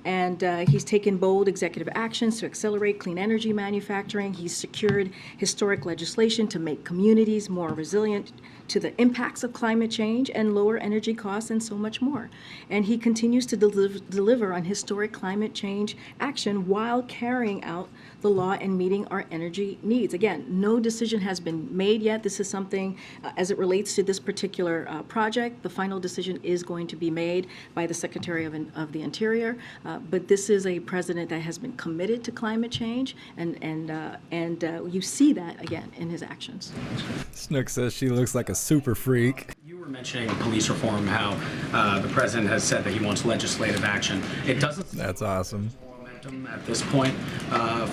And he's taken bold executive actions to accelerate clean energy manufacturing. He's secured historic legislation to make communities more resilient to the impacts of climate change and lower energy costs and so much more. And he continues to deliver on historic climate change action while carrying out the law and meeting our energy needs. Again, no decision has been made yet. This is something, as it relates to this particular project, the final decision is going to be made by the Secretary of the Interior. But this is a president that has been committed to climate change, and you see that again in his actions. Snook says she looks like a super freak. You were mentioning police reform, how the president has said that he wants legislative action. It doesn't. That's awesome. Momentum at this point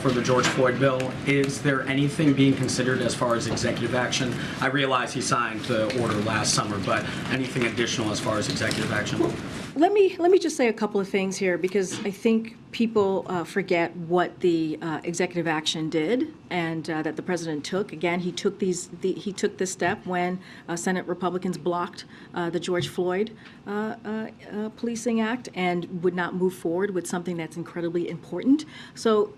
for the George Floyd bill. Is there anything being considered as far as executive action? I realize he signed the order last summer, but anything additional as far as executive action? Let me just say a couple of things here, because I think people forget what the executive action did and that the president took. Again, he took this step when Senate Republicans blocked the George Floyd Policing Act and would not move forward with something that's incredibly important. So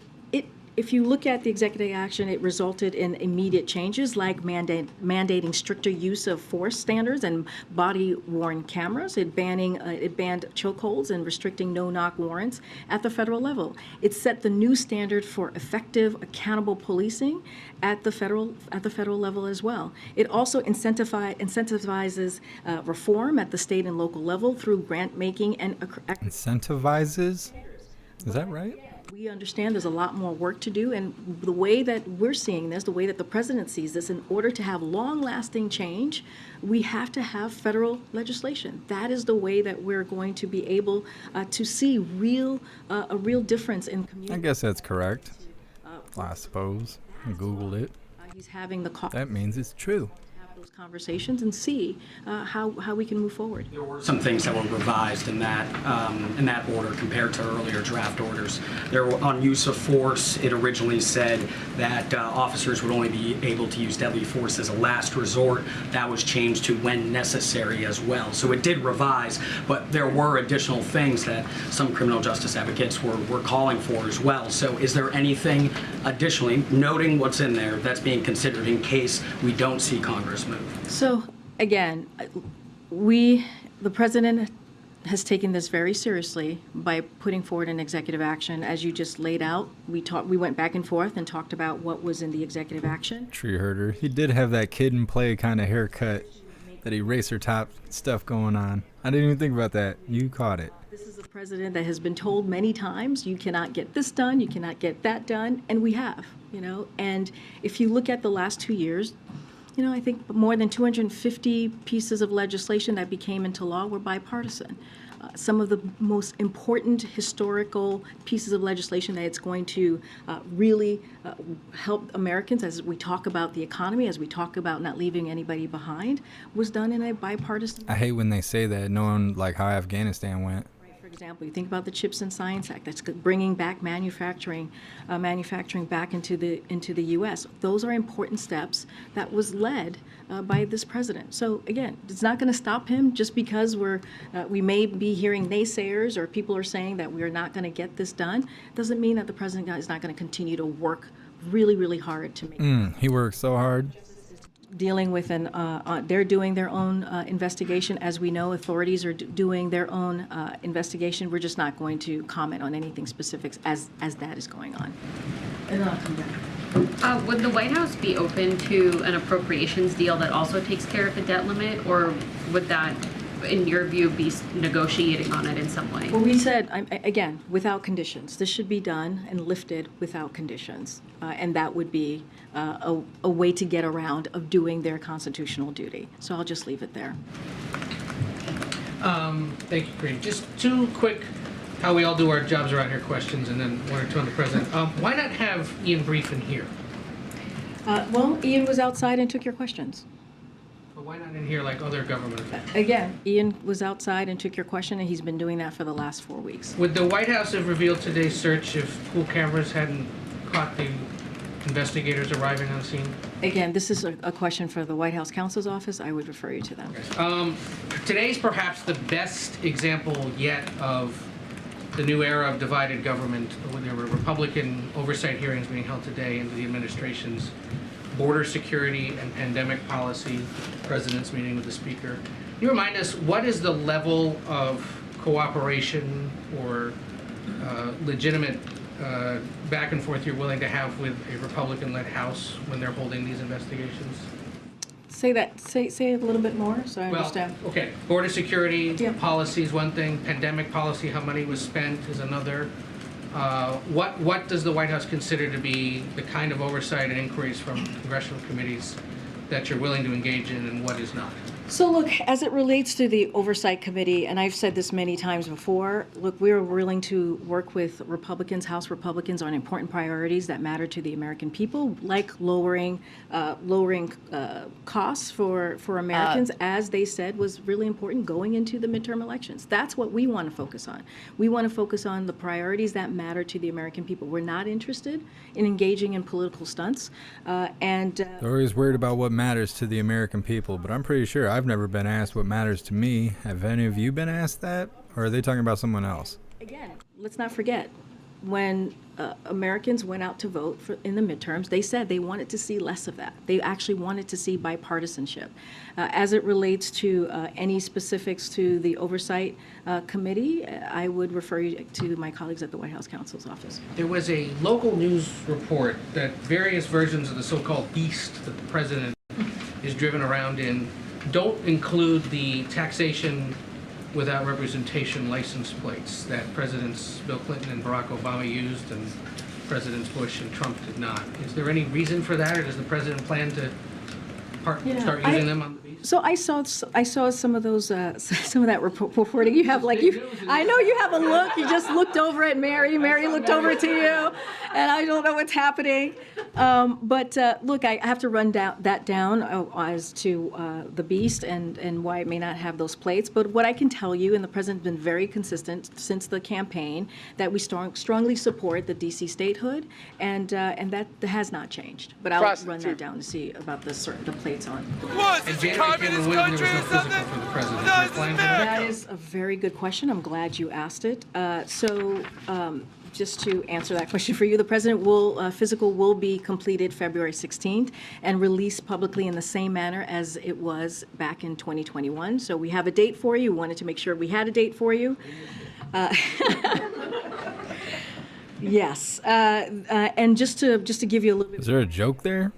if you look at the executive action, it resulted in immediate changes like mandating stricter use of force standards and body-worn cameras. It banned chokeholds and restricting no-knock warrants at the federal level. It set the new standard for effective, accountable policing at the federal level as well. It also incentivizes reform at the state and local level through grant making and Incentivizes? Is that right? We understand there's a lot more work to do, and the way that we're seeing this, the way that the president sees this, in order to have long-lasting change, we have to have federal legislation. That is the way that we're going to be able to see a real difference in community. I guess that's correct. I suppose. I Googled it. He's having the call. That means it's true. Have those conversations and see how we can move forward. There were some things that were revised in that order compared to earlier draft orders. There were, on use of force, it originally said that officers would only be able to use deadly force as a last resort. That was changed to when necessary as well. So it did revise, but there were additional things that some criminal justice advocates were calling for as well. So is there anything additionally, noting what's in there, that's being considered in case we don't see Congress move? So again, the president has taken this very seriously by putting forward an executive action. As you just laid out, we went back and forth and talked about what was in the executive action. Tree herder. He did have that kid and play kind of haircut, that eraser top stuff going on. I didn't even think about that. You caught it. This is a president that has been told many times, you cannot get this done, you cannot get that done, and we have, And if you look at the last 2 years, I think more than 250 pieces of legislation that became into law were bipartisan. Some of the most important historical pieces of legislation that it's going to really help Americans as we talk about the economy, as we talk about not leaving anybody behind, was done in a bipartisan. I hate when they say that, knowing like how Afghanistan went. For example, you think about the Chips and Science Act, that's bringing back manufacturing back into the U.S. Those are important steps that was led by this president. So again, it's not going to stop him just because we may be hearing naysayers or people are saying that we are not going to get this done. Doesn't mean that the president is not going to continue to work really, really hard to make. He works so hard. Dealing with they're doing their own investigation. As we know, authorities are doing their own investigation. We're just not going to comment on anything specifics as that is going on. And then I'll come back. Would the White House be open to an appropriations deal that also takes care of the debt limit, or would that, in your view, be negotiating on it in some way? Well, we said, again, without conditions. This should be done and lifted without conditions. And that would be a way to get around of doing their constitutional duty. So I'll just leave it there. Thank you, Kareem. Just two quick, how we all do our jobs around here questions, and then one or two on the president. Why not have Ian Briefin here? Well, Ian was outside and took your questions. But why not in here like other government officials? Again, Ian was outside and took your question, and he's been doing that for the last 4 weeks. Would the White House have revealed today's search if pool cameras hadn't caught the investigators arriving on scene? Again, this is a question for the White House counsel's office. I would refer you to them. Today's perhaps the best example yet of the new era of divided government, when there were Republican oversight hearings being held today into the administration's border security and pandemic policy, president's meeting with the speaker. Can you remind us, what is the level of cooperation or legitimate back and forth you're willing to have with a Republican-led House when they're holding these investigations? Say that. Say it a little bit more so I understand. Okay. Border security policy is one thing. Pandemic policy, how money was spent, is another. What does the White House consider to be the kind of oversight and inquiries from congressional committees that you're willing to engage in, and what is not? So look, as it relates to the Oversight Committee, and I've said this many times before, look, we're willing to work with Republicans, House Republicans, on important priorities that matter to the American people, like lowering costs for Americans, as they said was really important going into the midterm elections. That's what we want to focus on. We want to focus on the priorities that matter to the American people. We're not interested in engaging in political stunts. They're always worried about what matters to the American people, but I'm pretty sure I've never been asked what matters to me. Have any of you been asked that? Or are they talking about someone else? Again, let's not forget, when Americans went out to vote in the midterms, they said they wanted to see less of that. They actually wanted to see bipartisanship. As it relates to any specifics to the Oversight Committee, I would refer you to my colleagues at the White House Counsel's Office. There was a local news report that various versions of the so-called beast that the president is driven around in don't include the taxation without representation license plates that Presidents Bill Clinton and Barack Obama used and Presidents Bush and Trump did not. Is there any reason for that, or does the president plan to start using them on the beach? So I saw some of those some of that reporting. You have like I know you have a look. You just looked over at Mary. Mary looked over to you, and I don't know what's happening. But look, I have to run that down as to the beast and why it may not have those plates. But what I can tell you, and the president's been very consistent since the campaign, that we strongly support the D.C. statehood, and that has not changed. But I'll run that down to see about the plates on. And January came and went, there was no physical for the president. Do you plan for that? That is a very good question. I'm glad you asked it. Just to answer that question for you, the president physical will be completed February 16th and released publicly in the same manner as it was back in 2021. So we have a date for you. We wanted to make sure we had a date for you. Yes, and just to give you a little bit. Is there a joke there?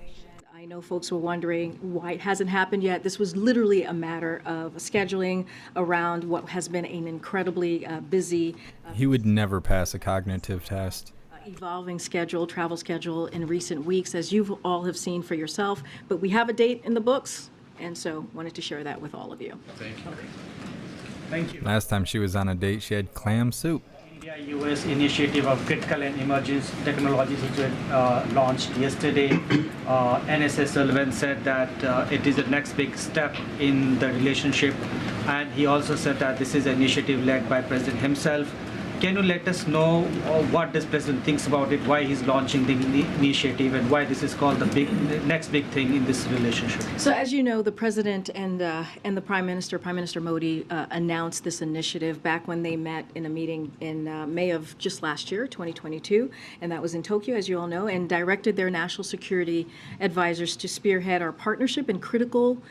I know folks were wondering why it hasn't happened yet. This was literally a matter of scheduling around what has been an incredibly busy. He would never pass a cognitive test. Evolving travel schedule in recent weeks, as you all have seen for yourself. But we have a date in the books, and so wanted to share that with all of you. Thank you. Thank you. Last time she was on a date, she had clam soup. India-US initiative of critical and emerging technologies which were launched yesterday. NSS Sullivan said that it is the next big step in the relationship, and he also said that this is an initiative led by President himself. Can you let us know what this president thinks about it, why he's launching the initiative, and why this is called the next big thing in this relationship? So as you know, the president and the Prime Minister Modi, announced this initiative back when they met in a meeting in May of just last year, 2022, and that was in Tokyo, as you all know, and directed their national security advisors to spearhead our partnership in critical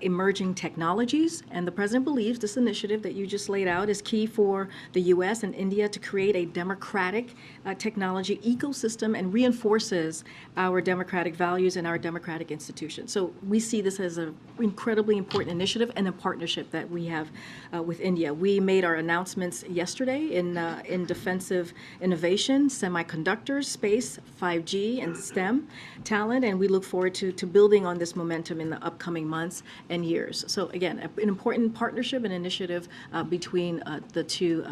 emerging technologies. And the president believes this initiative that you just laid out is key for the U.S. and India to create a democratic technology ecosystem and reinforces our democratic values and our democratic institutions. So we see this as an incredibly important initiative and a partnership that we have with India. We made our announcements yesterday in defensive innovation, semiconductors, space, 5G, and STEM talent, and we look forward to building on this momentum in the upcoming months and years. So again, an important partnership and initiative between the two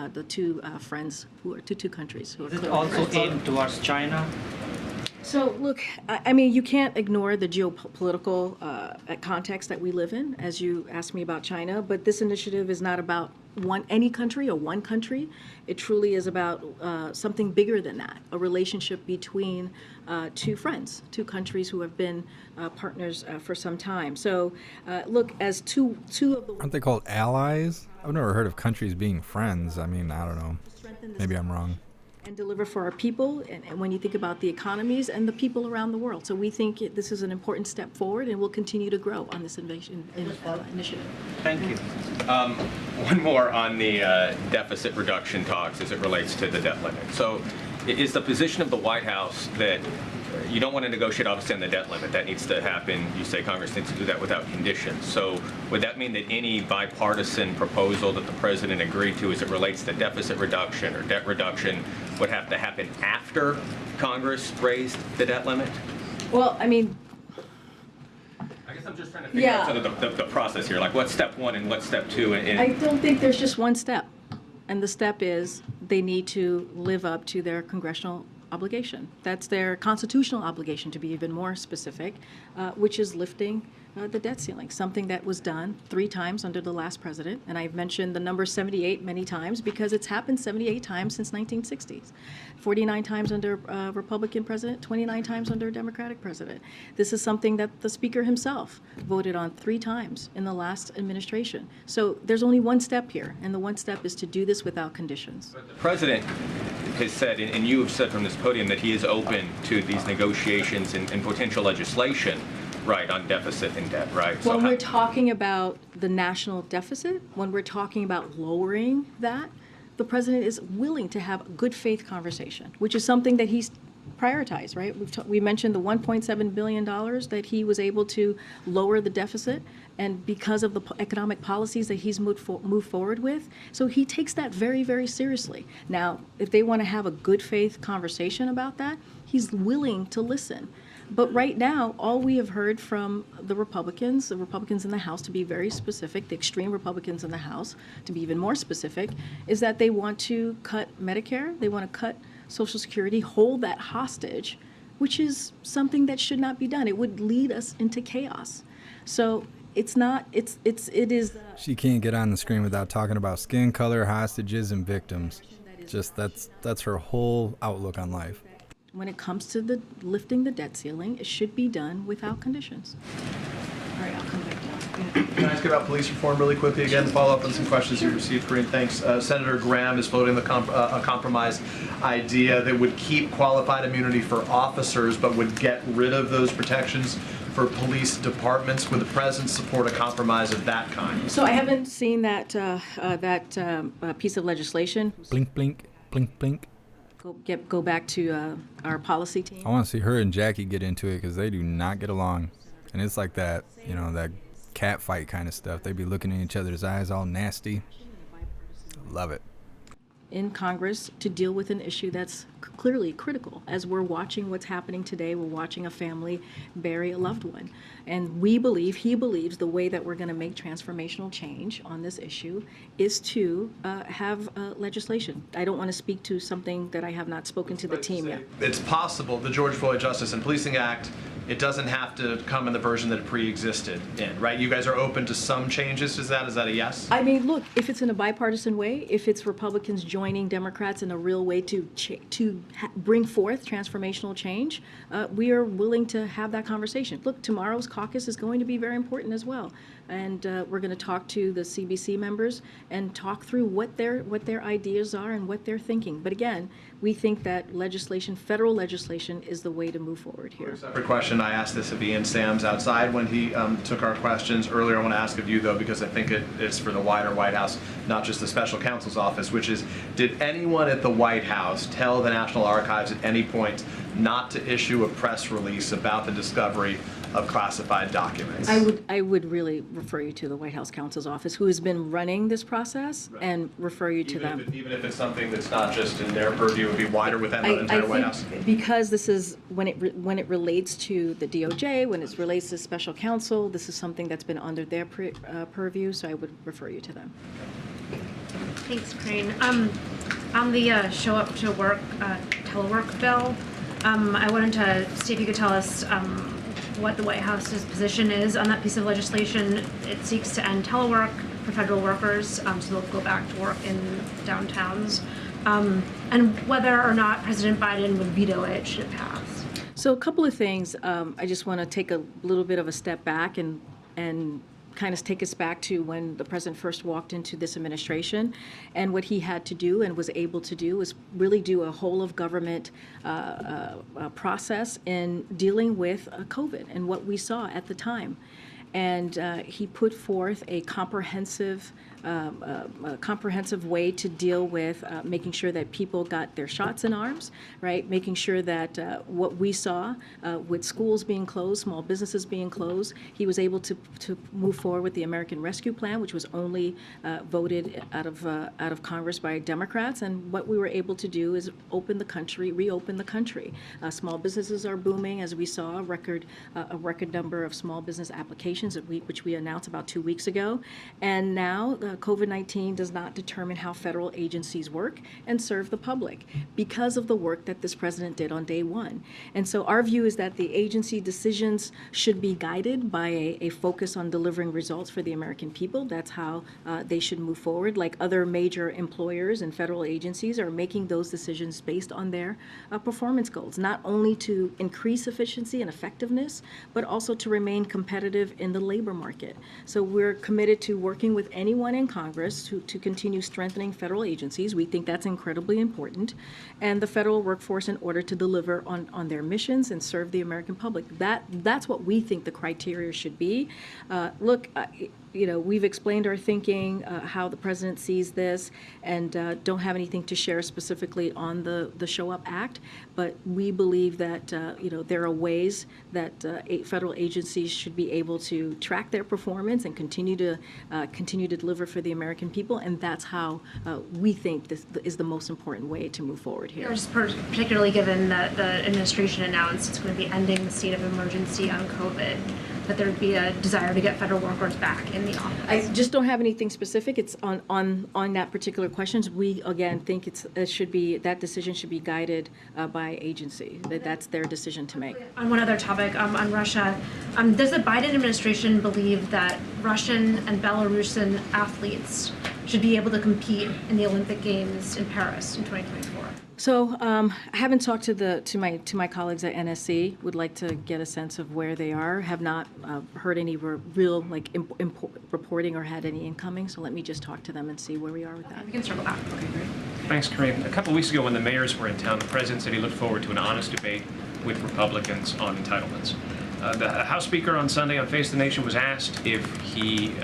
friends two countries who are Is it also aimed towards China? So look, I mean, you can't ignore the geopolitical context that we live in, as you asked me about China, but this initiative is not about any country or one country. It truly is about something bigger than that, a relationship between two friends, two countries who have been partners for some time. So look, as two of the... Aren't they called allies? I've never heard of countries being friends. I mean, I don't know. Maybe I'm wrong. And deliver for our people, and when you think about the economies and the people around the world. So we think this is an important step forward, and we'll continue to grow on this initiative. Thank you. One more on the deficit reduction talks as it relates to the debt limit. So is the position of the White House that you don't want to negotiate, obviously, on the debt limit? That needs to happen. You say Congress needs to do that without conditions. So would that mean that any bipartisan proposal that the president agreed to as it relates to deficit reduction or debt reduction would have to happen after Congress raised the debt limit? Well, I mean... I guess I'm just trying to figure out sort of the process here. Like, what's step one and what's step two? I don't think there's just one step. And the step is they need to live up to their congressional obligation. That's their constitutional obligation, to be even more specific, which is lifting the debt ceiling, something that was done 3 times under the last president. And I've mentioned the number 78 many times because it's happened 78 times since 1960s. 49 times under a Republican president, 29 times under a Democratic president. This is something that the Speaker himself voted on 3 times in the last administration. So there's only one step here, and the one step is to do this without conditions. But the president has said, and you have said from this podium, that he is open to these negotiations and potential legislation, right, on deficit and debt, right? When we're talking about the national deficit, when we're talking about lowering that, the president is willing to have a good faith conversation, which is something that he's prioritize, right? We mentioned the $1.7 billion that he was able to lower the deficit, and because of the economic policies that he's moved forward with. So he takes that very, very seriously. Now, if they want to have a good faith conversation about that, he's willing to listen. But right now, all we have heard from the Republicans in the House, to be very specific, the extreme Republicans in the House, to be even more specific, is that they want to cut Medicare, they want to cut Social Security, hold that hostage, which is something that should not be done. It would lead us into chaos. So it is. She can't get on the screen without talking about skin color, hostages, and victims. Just that's her whole outlook on life. When it comes to lifting the debt ceiling, it should be done without conditions. All right, I'll come back down. Can I ask about police reform really quickly again? Follow up on some questions you received, Corinne. Thanks. Senator Graham is floating a compromise idea that would keep qualified immunity for officers, but would get rid of those protections for police departments. Would the president support a compromise of that kind? So I haven't seen that piece of legislation. Blink, blink, blink, blink. Go back to our policy team. I want to see her and Jackie get into it because they do not get along, and it's like that, that cat fight kind of stuff. They be looking in each other's eyes, all nasty. Love it. In Congress to deal with an issue that's clearly critical. As we're watching what's happening today, we're watching a family bury a loved one. And he believes the way that we're going to make transformational change on this issue is to have legislation. I don't want to speak to something that I have not spoken to the team yet. It's possible, the George Floyd Justice and Policing Act, it doesn't have to come in the version that it pre-existed in, right? You guys are open to some changes. Is that a yes? I mean, look, if it's in a bipartisan way, if it's Republicans joining Democrats in a real way to bring forth transformational change, we are willing to have that conversation. Look, tomorrow's caucus is going to be very important as well. And we're going to talk to the CBC members and talk through what their ideas are and what they're thinking. But again, we think that federal legislation is the way to move forward here. Separate question, I asked this of Ian Sams outside when he took our questions earlier. I want to ask of you, though, because I think it's for the wider White House, not just the special counsel's office, which is, did anyone at the White House tell the National Archives at any point not to issue a press release about the discovery of classified documents? I would really refer you to the White House counsel's office, who has been running this process, and refer you to them. Even if it's something that's not just in their purview, it would be wider within the entire White House? Because this is, when it relates to the DOJ, when it relates to special counsel, this is something that's been under their purview, so I would refer you to them. Thanks, Corinne. On the show up to work telework bill, I wanted to see if you could tell us what the White House's position is on that piece of legislation. It seeks to end telework for federal workers, so they'll go back to work in downtowns, and whether or not President Biden would veto it should it pass. So a couple of things. I just want to take a little bit of a step back and kind of take us back to when the president first walked into this administration, and what he had to do and was able to do was really do a whole of government process in dealing with COVID and what we saw at the time. And he put forth a comprehensive way to deal with making sure that people got their shots in arms, right? Making sure that what we saw with schools being closed, small businesses being closed, he was able to move forward with the American Rescue Plan, which was only voted out of Congress by Democrats. And what we were able to do is reopen the country. Small businesses are booming, as we saw a record number of small business applications which we announced about 2 weeks ago. And now COVID-19 does not determine how federal agencies work and serve the public because of the work that this president did on day one. And so our view is that the agency decisions should be guided by a focus on delivering results for the American people. That's how they should move forward. Like other major employers and federal agencies are making those decisions based on their performance goals, not only to increase efficiency and effectiveness, but also to remain competitive in the labor market. So we're committed to working with anyone in Congress to continue strengthening federal agencies. We think that's incredibly important, and the federal workforce in order to deliver on their missions and serve the American public. That's what we think the criteria should be. Look, we've explained our thinking, how the president sees this, and don't have anything to share specifically on the Show Up Act. But we believe that, there are ways that federal agencies should be able to track their performance and continue to deliver for the American people. And that's how we think this is the most important way to move forward here. Just particularly given that the administration announced it's going to be ending the state of emergency on COVID, that there would be a desire to get federal workers back in the office. I just don't have anything specific. It's on that particular questions. We again think that decision should be guided by agency. That's their decision to make. On one other topic, on Russia, does the Biden administration believe that Russian and Belarusian athletes should be able to compete in the Olympic Games in Paris in 2024? So I haven't talked to my colleagues at NSC. Would like to get a sense of where they are. Have not heard any real reporting or had any incoming. So let me just talk to them and see where we are with that. We can circle back. Okay, great. Thanks, Corinne. A couple weeks ago when the mayors were in town, the president said he looked forward to an honest debate with Republicans on entitlements. The House Speaker on Sunday on Face the Nation was asked if he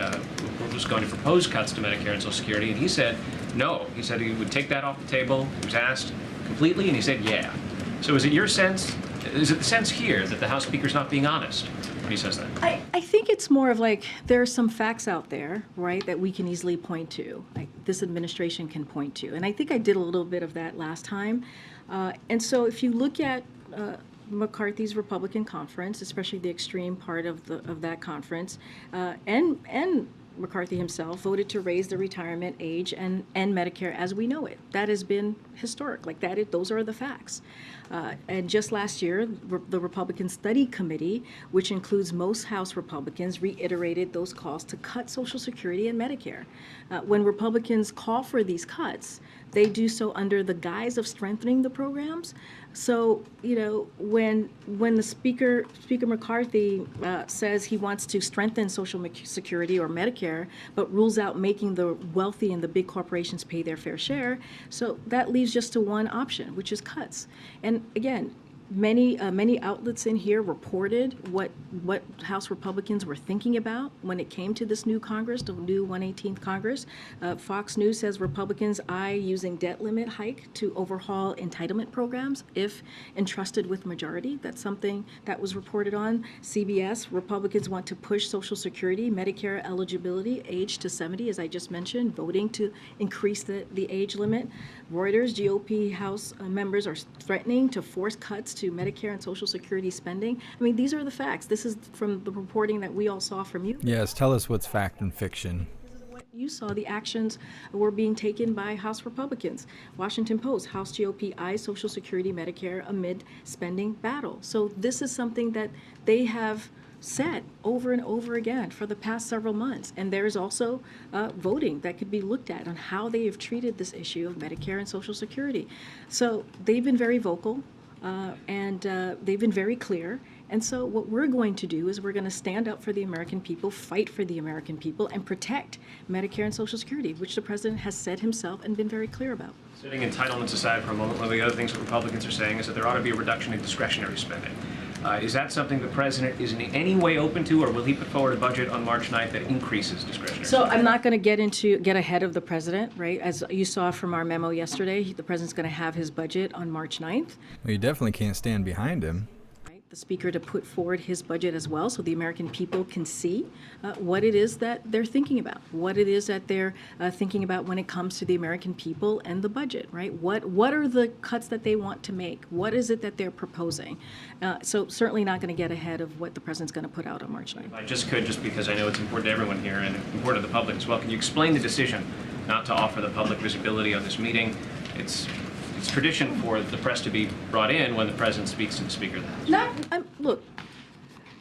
was going to propose cuts to Medicare and Social Security, and he said no. He said he would take that off the table. He was asked completely, and he said yeah. So is it your sense, is it the sense here that the House Speaker's not being honest when he says that? I think it's more of like there are some facts out there, right, that we can easily point to, like this administration can point to. And I think I did a little bit of that last time. And so if you look at McCarthy's Republican conference, especially the extreme part of that conference, and McCarthy himself voted to raise the retirement age and Medicare as we know it. That has been historic. Like that, those are the facts. And just last year, the Republican Study Committee, which includes most House Republicans, reiterated those calls to cut Social Security and Medicare. When Republicans call for these cuts, they do so under the guise of strengthening the programs. So, when the Speaker McCarthy says he wants to strengthen Social Security or Medicare, but rules out making the wealthy and the big corporations pay their fair share, so that leaves just to one option, which is cuts. And again, many outlets in here reported what House Republicans were thinking about when it came to this new Congress, the new 118th Congress. Fox News says Republicans eye using debt limit hike to overhaul entitlement programs if entrusted with majority. That's something that was reported on. CBS, Republicans want to push Social Security, Medicare eligibility age to 70, as I just mentioned, voting to increase the age limit. Reuters, GOP House members are threatening to force cuts to Medicare and Social Security spending. I mean, these are the facts. This is from the reporting that we all saw from you. Yes, tell us what's fact and fiction. What you saw, the actions were being taken by House Republicans. Washington Post, House GOP eyes Social Security, Medicare amid spending battle. So this is something that they have said over and over again for the past several months. And there is also voting that could be looked at on how they have treated this issue of Medicare and Social Security. So they've been very vocal. And they've been very clear. And so what we're going to do is we're going to stand up for the American people, fight for the American people, and protect Medicare and Social Security, which the president has said himself and been very clear about. Setting entitlements aside for a moment, one of the other things that Republicans are saying is that there ought to be a reduction in discretionary spending. Is that something the president is in any way open to, or will he put forward a budget on March 9th that increases discretionary So spending? I'm not going to get ahead of the president, right? As you saw from our memo yesterday, the president's going to have his budget on March 9th. Well, you definitely can't stand behind him. The Speaker to put forward his budget as well so the American people can see what it is that they're thinking about, what it is that they're thinking about when it comes to the American people and the budget, right? What are the cuts that they want to make? What is it that they're proposing? So certainly not going to get ahead of what the president's going to put out on March 9th. I just could, just because I know it's important to everyone here and important to the public as well. Can you explain the decision not to offer the public visibility on this meeting? It's tradition for the press to be brought in when the president speaks to the Speaker of the House. Look,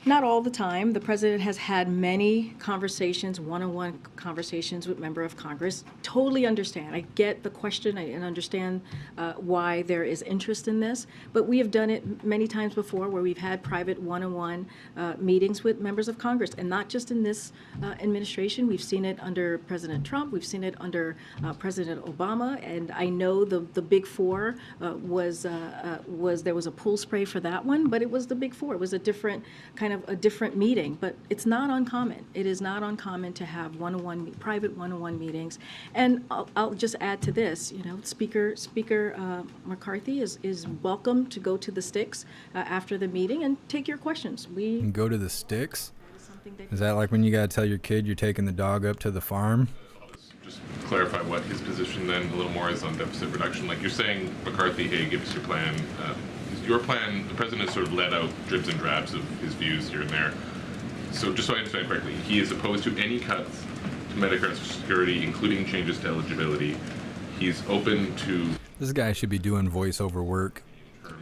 not all the time. The president has had many conversations, one-on-one conversations with member of Congress. Totally understand. I get the question and understand why there is interest in this. But we have done it many times before where we've had private one-on-one meetings with members of Congress. And not just in this administration. We've seen it under President Trump. We've seen it under President Obama. And I know the Big Four there was a pool spray for that one, but it was the Big Four. It was a different kind kind of a different meeting, but it's not uncommon. It is not uncommon to have private one-on-one meetings. And I'll just add to this, Speaker McCarthy is welcome to go to the sticks after the meeting and take your questions. And go to the sticks? Is that like when you got to tell your kid you're taking the dog up to the farm? Just clarify what his position then a little more is on deficit reduction. Like you're saying, McCarthy, hey, give us your plan. Is your plan, the president has sort of let out dribs and drabs of his views here and there. So just so I understand correctly, he is opposed to any cuts to Medicare and Social Security, including changes to eligibility. He's open to... This guy should be doing voiceover work.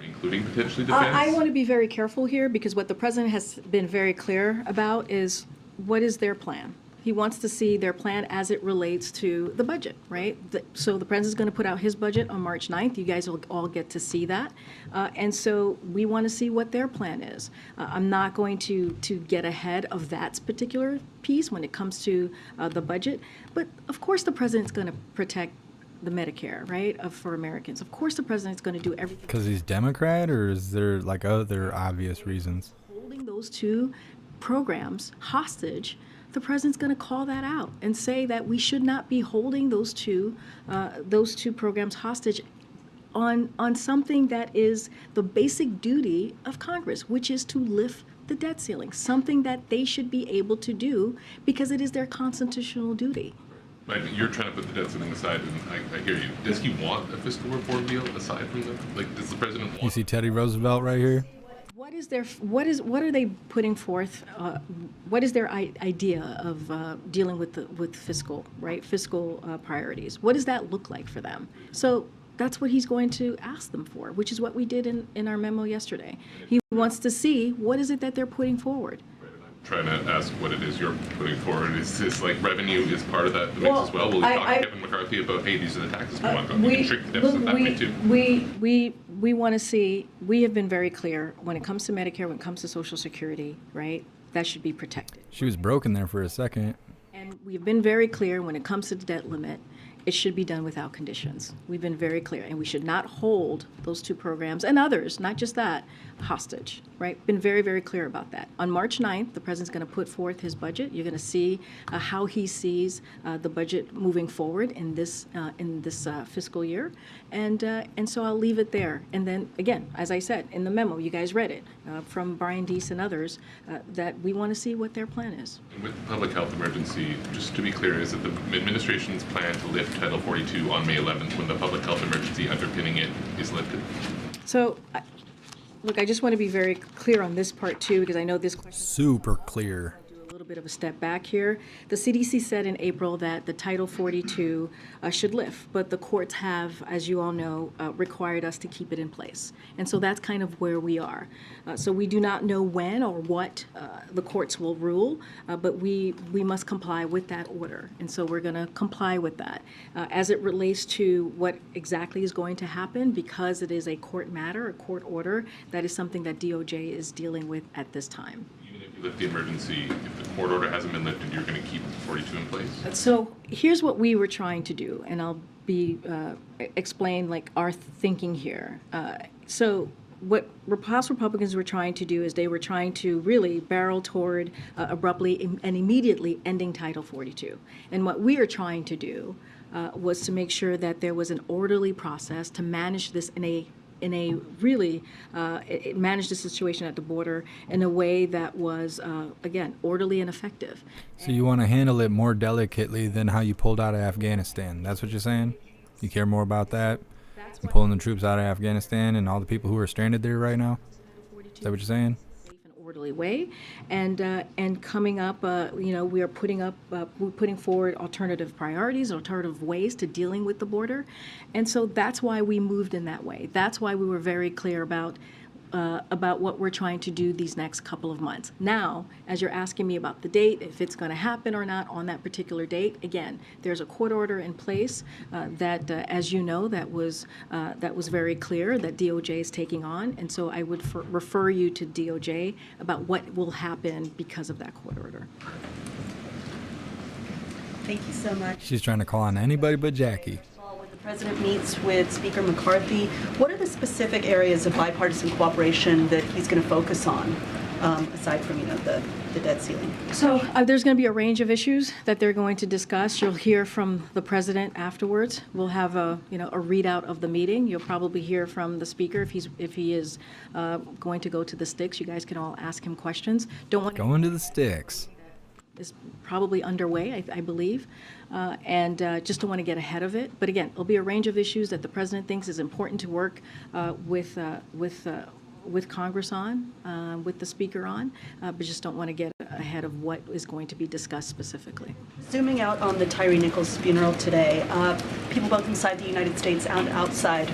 Including potentially defense? I want to be very careful here because what the president has been very clear about is what is their plan. He wants to see their plan as it relates to the budget, right? So the president's going to put out his budget on March 9th. You guys will all get to see that. And so we want to see what their plan is. I'm not going to get ahead of that particular piece when it comes to the budget. But of course the president's going to protect the Medicare, right, for Americans. Of course the president's going to do everything. Because he's Democrat, or is there like other obvious reasons? Holding those two programs hostage, the president's going to call that out and say that we should not be holding those two programs hostage on something that is the basic duty of Congress, which is to lift the debt ceiling, something that they should be able to do because it is their constitutional duty. Right, you're trying to put the debt ceiling aside, and I hear you. Does he want a fiscal reform deal aside from that? Like, does the president want... You see Teddy Roosevelt right here? What are they putting forth? What is their idea of dealing with fiscal priorities? What does that look like for them? So that's what he's going to ask them for, which is what we did in our memo yesterday. He wants to see what is it that they're putting forward. Trying to ask what it is you're putting forward. Is this like revenue is part of that mix as well? Will we talk to Kevin McCarthy about, hey, these are the taxes we want, but we can shrink the deficit that way too? We want to see, we have been very clear when it comes to Medicare, when it comes to Social Security, right? That should be protected. She was broken there for a second. And we've been very clear when it comes to the debt limit, it should be done without conditions. We've been very clear, and we should not hold those two programs and others, not just that, hostage, right? Been very, very clear about that. On March 9th, the president's going to put forth his budget. You're going to see how he sees the budget moving forward in this fiscal year, and so I'll leave it there. And then again, as I said in the memo, you guys read it from Brian Deese and others, that we want to see what their plan is. With the public health emergency, just to be clear, is it the administration's plan to lift Title 42 on May 11th when the public health emergency underpinning it is lifted? So, look, I just want to be very clear on this part too, because I know this question. Super clear. A little bit of a step back here. The CDC said in April that the Title 42 should lift, but the courts have, as you all know, required us to keep it in place. And so that's kind of where we are. So we do not know when or what the courts will rule, but we must comply with that order. And so we're going to comply with that. As it relates to what exactly is going to happen, because it is a court matter, a court order, that is something that DOJ is dealing with at this time. Lift the emergency, if the court order hasn't been lifted, you're going to keep 42 in place? So here's what we were trying to do, and I'll explain like our thinking here. So what House Republicans were trying to do is they were trying to really barrel toward abruptly and immediately ending Title 42. And what we are trying to do was to make sure that there was an orderly process to manage this in a really manage the situation at the border in a way that was, again, orderly and effective. So you want to handle it more delicately than how you pulled out of Afghanistan. That's what you're saying? You care more about that? And pulling the troops out of Afghanistan and all the people who are stranded there right now? Is that what you're saying? Orderly way, and coming up, we are putting forward alternative priorities, alternative ways to dealing with the border, and so that's why we moved in that way. That's why we were very clear about what we're trying to do these next couple of months. Now, as you're asking me about the date, if it's going to happen or not on that particular date, again, there's a court order in place that, as you know, that was very clear that DOJ is taking on, and so I would refer you to DOJ about what will happen because of that court order. Thank you so much. She's trying to call on anybody but Jackie. The President meets with Speaker McCarthy. What are the specific areas of bipartisan cooperation that he's going to focus on? aside from, the debt ceiling? So there's going to be a range of issues that they're going to discuss. You'll hear from the president afterwards. We'll have a readout of the meeting. You'll probably hear from the speaker if he is going to go to the sticks. You guys can all ask him questions. Don't want Going to the sticks. is probably underway, I believe, and just don't want to get ahead of it. But again, there'll be a range of issues that the president thinks is important to work with Congress on, with the speaker on, but just don't want to get ahead of what is going to be discussed specifically. Zooming out on the Tyree Nichols funeral today, people both inside the United States and outside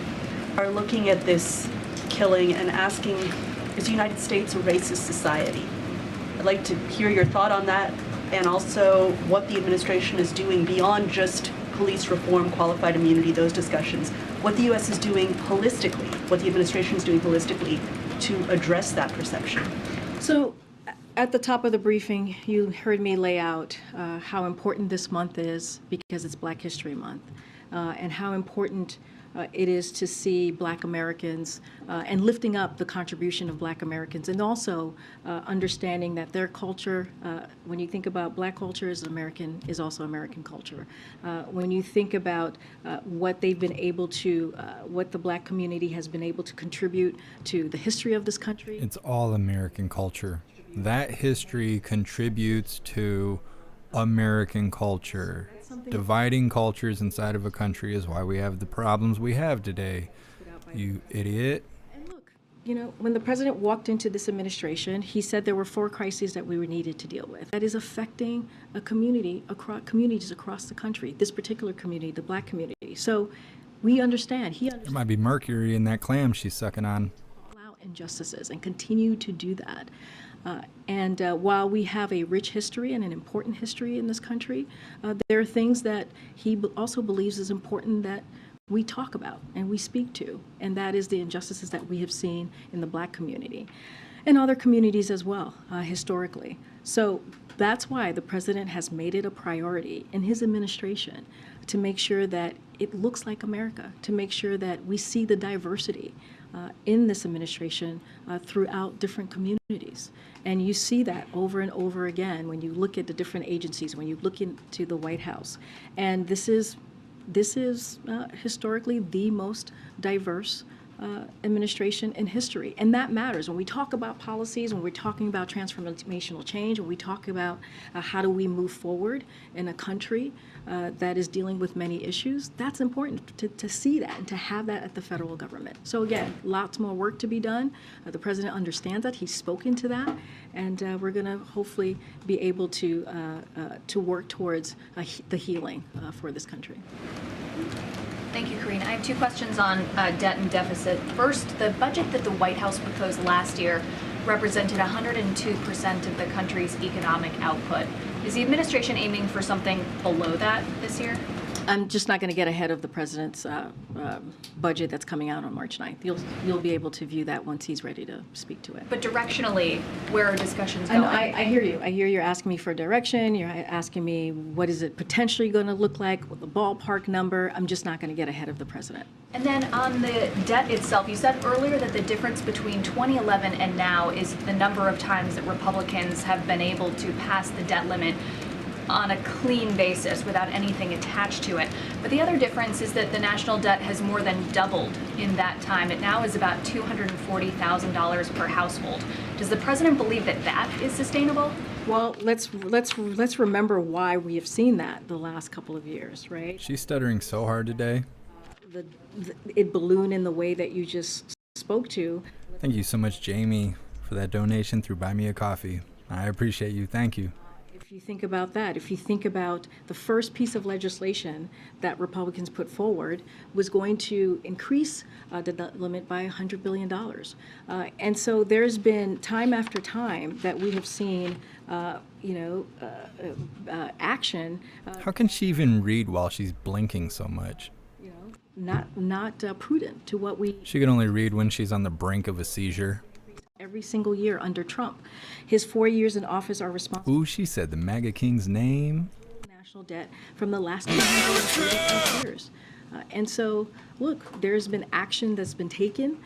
are looking at this killing and asking, is the United States a racist society? I'd like to hear your thought on that, and also what the administration is doing beyond just police reform, qualified immunity, those discussions, what the U.S. is doing holistically, what the administration is doing holistically to address that perception. So at the top of the briefing, you heard me lay out how important this month is because it's Black History Month, and how important it is to see Black Americans and lifting up the contribution of Black Americans, and also understanding that their culture, when you think about Black culture is also American culture. When you think about what they've been able to, what the Black community has been able to contribute to the history of this country. It's all American culture. That history contributes to American culture. Dividing cultures inside of a country is why we have the problems we have today. You idiot. When the president walked into this administration, he said there were 4 crises that we needed to deal with. That is affecting a communities across the country, this particular community, the Black community. So we understand, There might be mercury in that clam she's sucking on. Allow injustices and continue to do that. And while we have a rich history and an important history in this country, there are things that he also believes is important that we talk about and we speak to, and that is the injustices that we have seen in the Black community and other communities as well, historically. So that's why the president has made it a priority in his administration to make sure that it looks like America, to make sure that we see the diversity in this administration throughout different communities. And you see that over and over again when you look at the different agencies, when you look into the White House. And this is historically the most diverse administration in history. And that matters. When we talk about policies, when we're talking about transformational change, when we talk about how do we move forward in a country that is dealing with many issues, that's important to see that and to have that at the federal government. So again, lots more work to be done. The president understands that. He's spoken to that. And we're going to hopefully be able to work towards the healing for this country. Thank you, Karine. I have 2 questions on debt and deficit. First, the budget that the White House proposed last year represented 102% of the country's economic output. Is the administration aiming for something below that this year? I'm just not going to get ahead of the president's budget that's coming out on March 9th. You'll be able to view that once he's ready to speak to it. But directionally, where are discussions I going? know, I hear you. I hear you're asking me for direction. You're asking me what is it potentially going to look like with the ballpark number. I'm just not going to get ahead of the president. And then on the debt itself, you said earlier that the difference between 2011 and now is the number of times that Republicans have been able to pass the debt limit on a clean basis without anything attached to it. But the other difference is that the national debt has more than doubled in that time. It now is about $240,000 per household. Does the president believe that that is sustainable? Well, let's remember why we have seen that the last couple of years, right? She's stuttering so hard today. It ballooned in the way that you just spoke to. Thank you so much, Jamie, for that donation through Buy Me a Coffee. I appreciate you. Thank you. If you think about that, if you think about the first piece of legislation that Republicans put forward was going to increase the debt limit by $100 billion. And so there's been time after time that we have seen, action. How can she even read while she's blinking so much? Not prudent to what we... She can only read when she's on the brink of a seizure. Every single year under Trump. His 4 years in office are responsible. Ooh, she said the MAGA King's name. National debt from the last 2 years. And so, look, there's been action that's been taken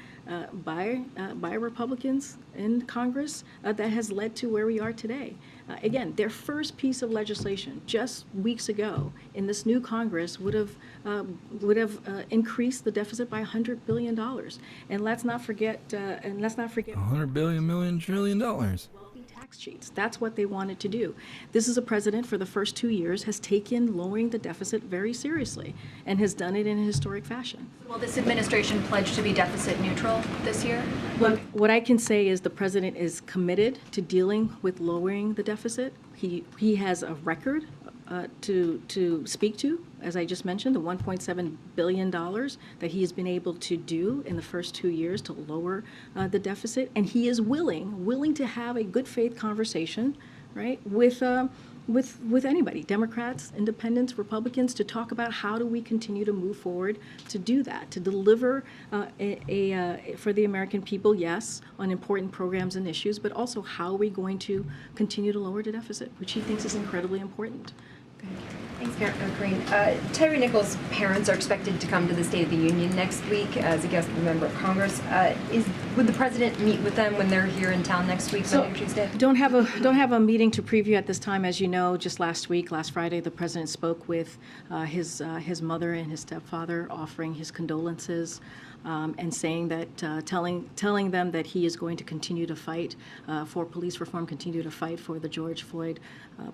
by Republicans in Congress that has led to where we are today. Again, their first piece of legislation just weeks ago in this new Congress would have increased the deficit by $100 billion. And let's not forget. $100 billion, million, trillion dollars. Tax cheats. That's what they wanted to do. This is a president for the first 2 years has taken lowering the deficit very seriously and has done it in a historic fashion. Will this administration pledge to be deficit neutral this year? Look, what I can say is the president is committed to dealing with lowering the deficit. He has a record to speak to, as I just mentioned, the $1.7 billion that he has been able to do in the first 2 years to lower the deficit, and he is willing to have a good faith conversation, right, with anybody, Democrats, Independents, Republicans, to talk about how do we continue to move forward to do that, to deliver for the American people, yes, on important programs and issues, but also how are we going to continue to lower the deficit, which he thinks is incredibly important. Thanks, Corinne. Tyre Nichols' parents are expected to come to the State of the Union next week as a guest member of Congress. Would the president meet with them when they're here in town next week, Monday or Tuesday? Don't have a meeting to preview at this time. As you know, just last Friday, the president spoke with his mother and his stepfather, offering his condolences. And saying that, telling them that he is going to continue to fight for police reform, continue to fight for the George Floyd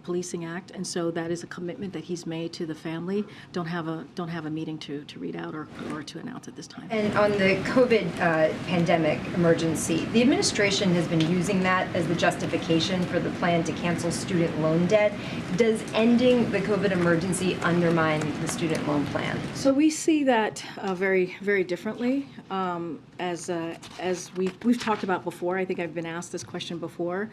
Policing Act, and so that is a commitment that he's made to the family. Don't have a meeting to read out or to announce at this time. And on the COVID pandemic emergency, the administration has been using that as the justification for the plan to cancel student loan debt. Does ending the COVID emergency undermine the student loan plan? So we see that very, very differently. As we've talked about before, I think I've been asked this question before.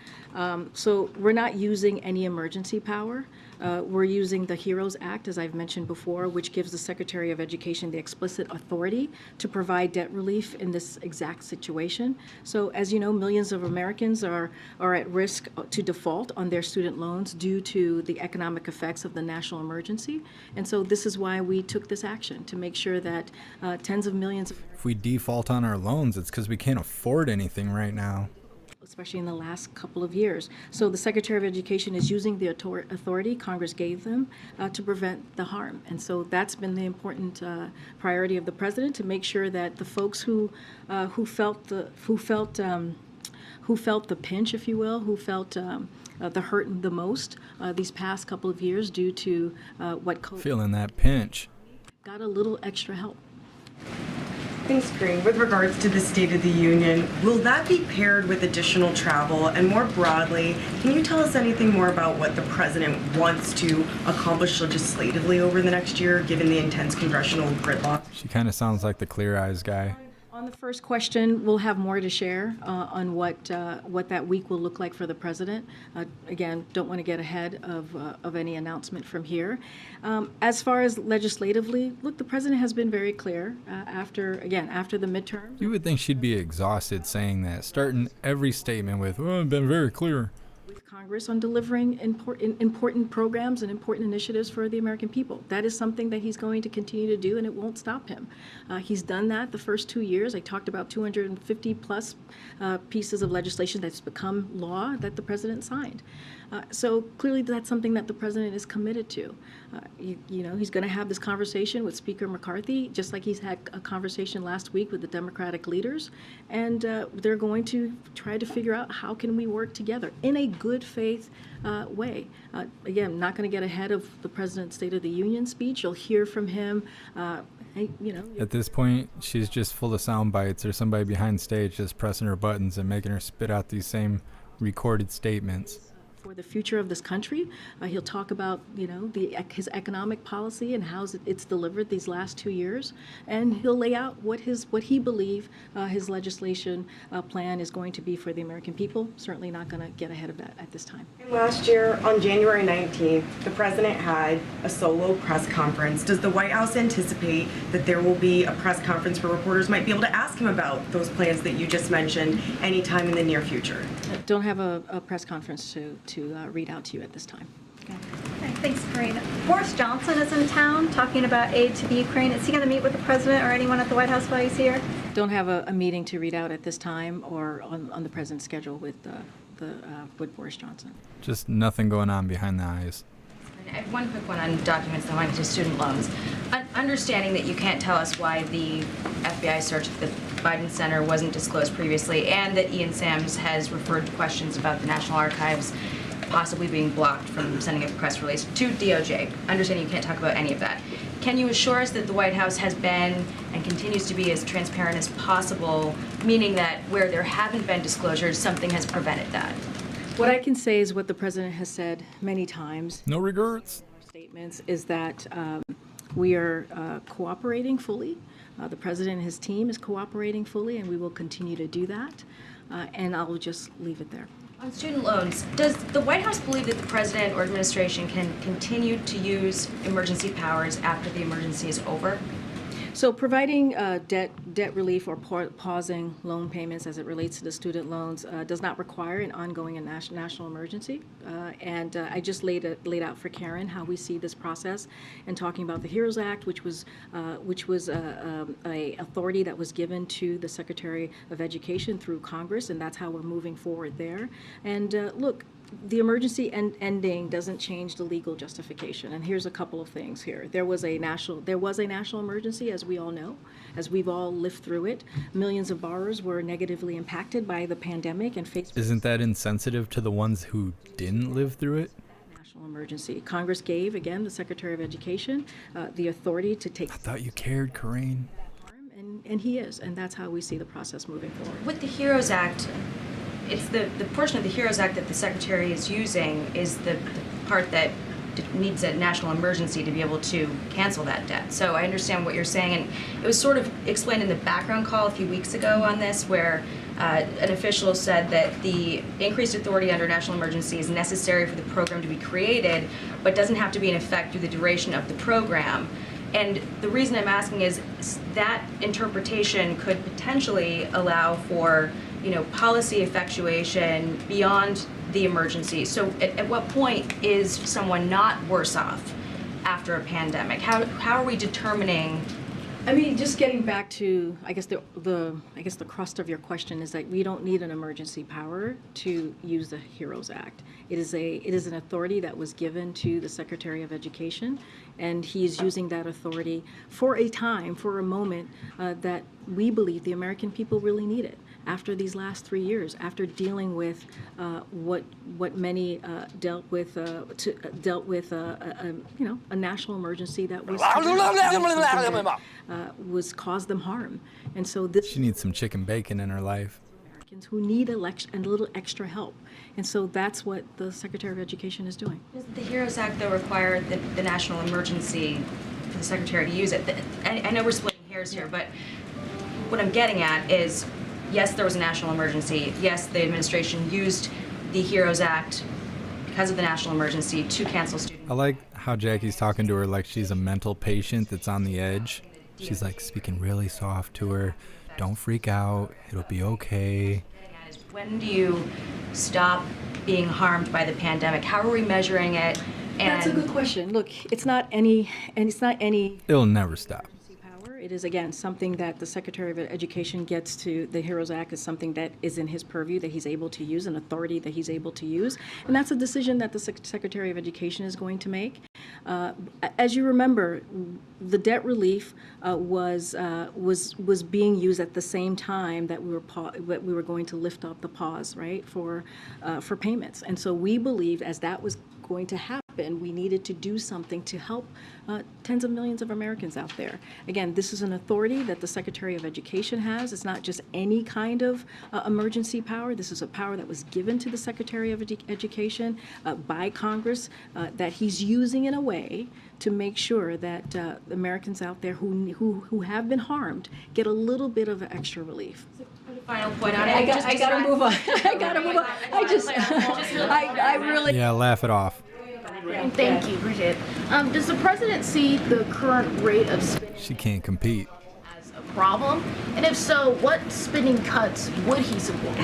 So we're not using any emergency power. We're using the HEROES Act, as I've mentioned before, which gives the Secretary of Education the explicit authority to provide debt relief in this exact situation. So as you know, millions of Americans are at risk to default on their student loans due to the economic effects of the national emergency. And so this is why we took this action, to make sure that tens of millions of If we default on our loans, it's because we can't afford anything right now. especially in the last couple of years. So the Secretary of Education is using the authority Congress gave them to prevent the harm. And so that's been the important priority of the president, to make sure that the folks who felt the pinch, if you will, who felt the hurt the most these past couple of years due to what COVID, Feeling that pinch. got a little extra help. Thanks, Corinne. With regards to the State of the Union, will that be paired with additional travel? And more broadly, can you tell us anything more about what the president wants to accomplish legislatively over the next year, given the intense congressional gridlock? She kind of sounds like the Clear Eyes guy. On the first question, we'll have more to share on what that week will look like for the president. Again, don't want to get ahead of any announcement from here. As far as legislatively, look, the president has been very clear after the midterms. You would think she'd be exhausted saying that, starting every statement with, "Oh, I've been very clear." Congress on delivering important programs and important initiatives for the American people. That is something that he's going to continue to do, and it won't stop him. He's done that the first 2 years. I talked about 250 plus pieces of legislation that's become law that the president signed. So clearly that's something that the president is committed to. He's going to have this conversation with Speaker McCarthy, just like he's had a conversation last week with the Democratic leaders, and they're going to try to figure out how can we work together in a good faith way. Again, not going to get ahead of the president's State of the Union speech. You'll hear from him. At this point, she's just full of sound bites, or somebody behind stage just pressing her buttons and making her spit out these same recorded statements. For the future of this country. He'll talk about, his economic policy and how it's delivered these last 2 years, and he'll lay out what he believes his legislation plan is going to be for the American people. Certainly not going to get ahead of that at this time. Last year, on January 19th, the president had a solo press conference. Does the White House anticipate that there will be a press conference where reporters might be able to ask him about those plans that you just mentioned anytime in the near future? Don't have a press conference to read out to you at this time. Okay. Thanks, Karine. Boris Johnson is in town talking about aid to the Ukraine. Is he going to meet with the president or anyone at the White House while he's here? Don't have a meeting to read out at this time or on the president's schedule with Boris Johnson. Just nothing going on behind the eyes. I have one quick one on documents that went to student loans. Understanding that you can't tell us why the FBI search at the Biden Center wasn't disclosed previously, and that Ian Sams has referred to questions about the National Archives possibly being blocked from sending a press release to DOJ. Understanding you can't talk about any of that. Can you assure us that the White House has been and continues to be as transparent as possible, meaning that where there haven't been disclosures, something has prevented that? What I can say is what the president has said many times. No regrets. Statements is that we are cooperating fully. The president and his team is cooperating fully, and we will continue to do that. And I'll just leave it there. On student loans, does the White House believe that the president or administration can continue to use emergency powers after the emergency is over? So providing debt relief or pausing loan payments as it relates to the student loans does not require an ongoing and national emergency. And I just laid out for Karen how we see this process and talking about the HEROES Act, which was a authority that was given to the Secretary of Education through Congress, and that's how we're moving forward there. And look, the emergency ending doesn't change the legal justification. And here's a couple of things here. There was a national emergency, as we all know, as we've all lived through it. Millions of borrowers were negatively impacted by the pandemic and faced. Isn't that insensitive to the ones who didn't live through it? National emergency. Congress gave, again, the Secretary of Education the authority to take. I thought you cared, Karine. And he is, and that's how we see the process moving forward. With the HEROES Act, it's the portion of the HEROES Act that the Secretary is using is the part that needs a national emergency to be able to cancel that debt. So I understand what you're saying, and it was sort of explained in the background call a few weeks ago on this, where an official said that the increased authority under national emergency is necessary for the program to be created, but doesn't have to be in effect through the duration of the program. And the reason I'm asking is that interpretation could potentially allow for, policy effectuation beyond the emergency. So at what point is someone not worse off after a pandemic? How are we determining? I mean, just getting back to, I guess the crust of your question is that we don't need an emergency power to use the HEROES Act. It is an authority that was given to the Secretary of Education, and he is using that authority for a moment that we believe the American people really need it. After these last 3 years, after dealing with what many dealt with a national emergency that was caused them harm, and so this. She needs some chicken bacon in her life. Americans who need a little extra help, and so that's what the Secretary of Education is doing. Does the HEROES Act, though, require the national emergency for the Secretary to use it? I know we're splitting hairs here, but what I'm getting at is, yes, there was a national emergency. Yes, the administration used the HEROES Act because of the national emergency to cancel student. I like how Jackie's talking to her like she's a mental patient that's on the edge. She's like speaking really soft to her. Don't freak out. It'll be okay. When do you stop being harmed by the pandemic? How are we measuring it? That's a good question. Look, it's not any. It'll never stop. It is, again, something that the Secretary of Education gets to. The HEROES Act is something that is in his purview, that he's able to use, an authority that he's able to use. And that's a decision that the Secretary of Education is going to make. As you remember, the debt relief was being used at the same time that we were going to lift up the pause, right, for payments. And so we believe, as that was going to happen, we needed to do something to help tens of millions of Americans out there. Again, this is an authority that the Secretary of Education has. It's not just any kind of emergency power. This is a power that was given to the Secretary of Education by Congress that he's using in a way to make sure that Americans out there who have been harmed get a little bit of extra relief. Final point on it. I gotta move on. I gotta move on. I really. Yeah, laugh it off. Thank you, Bridget. Does the president see the current rate of spending She can't compete. as a problem? And if so, what spending cuts would he support?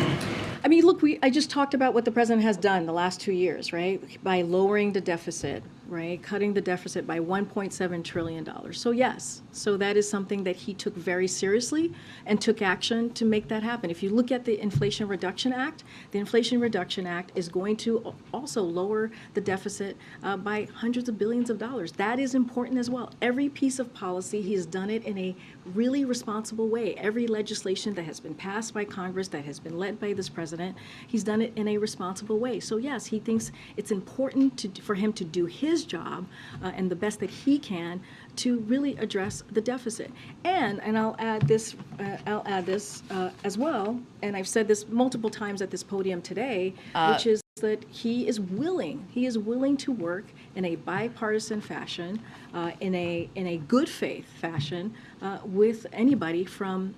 I mean, look, I just talked about what the president has done the last 2 years, right? By lowering the deficit, right? Cutting the deficit by $1.7 trillion. So yes, so that is something that he took very seriously and took action to make that happen. If you look at the Inflation Reduction Act, the Inflation Reduction Act is going to also lower the deficit by hundreds of billions of dollars. That is important as well. Every piece of policy, he has done it in a really responsible way. Every legislation that has been passed by Congress, that has been led by this president, he's done it in a responsible way. So yes, he thinks it's important for him to do his job and the best that he can to really address the deficit. And I'll add this as well, and I've said this multiple times at this podium today, which is that he is willing to work in a bipartisan fashion, in a good faith fashion, with anybody from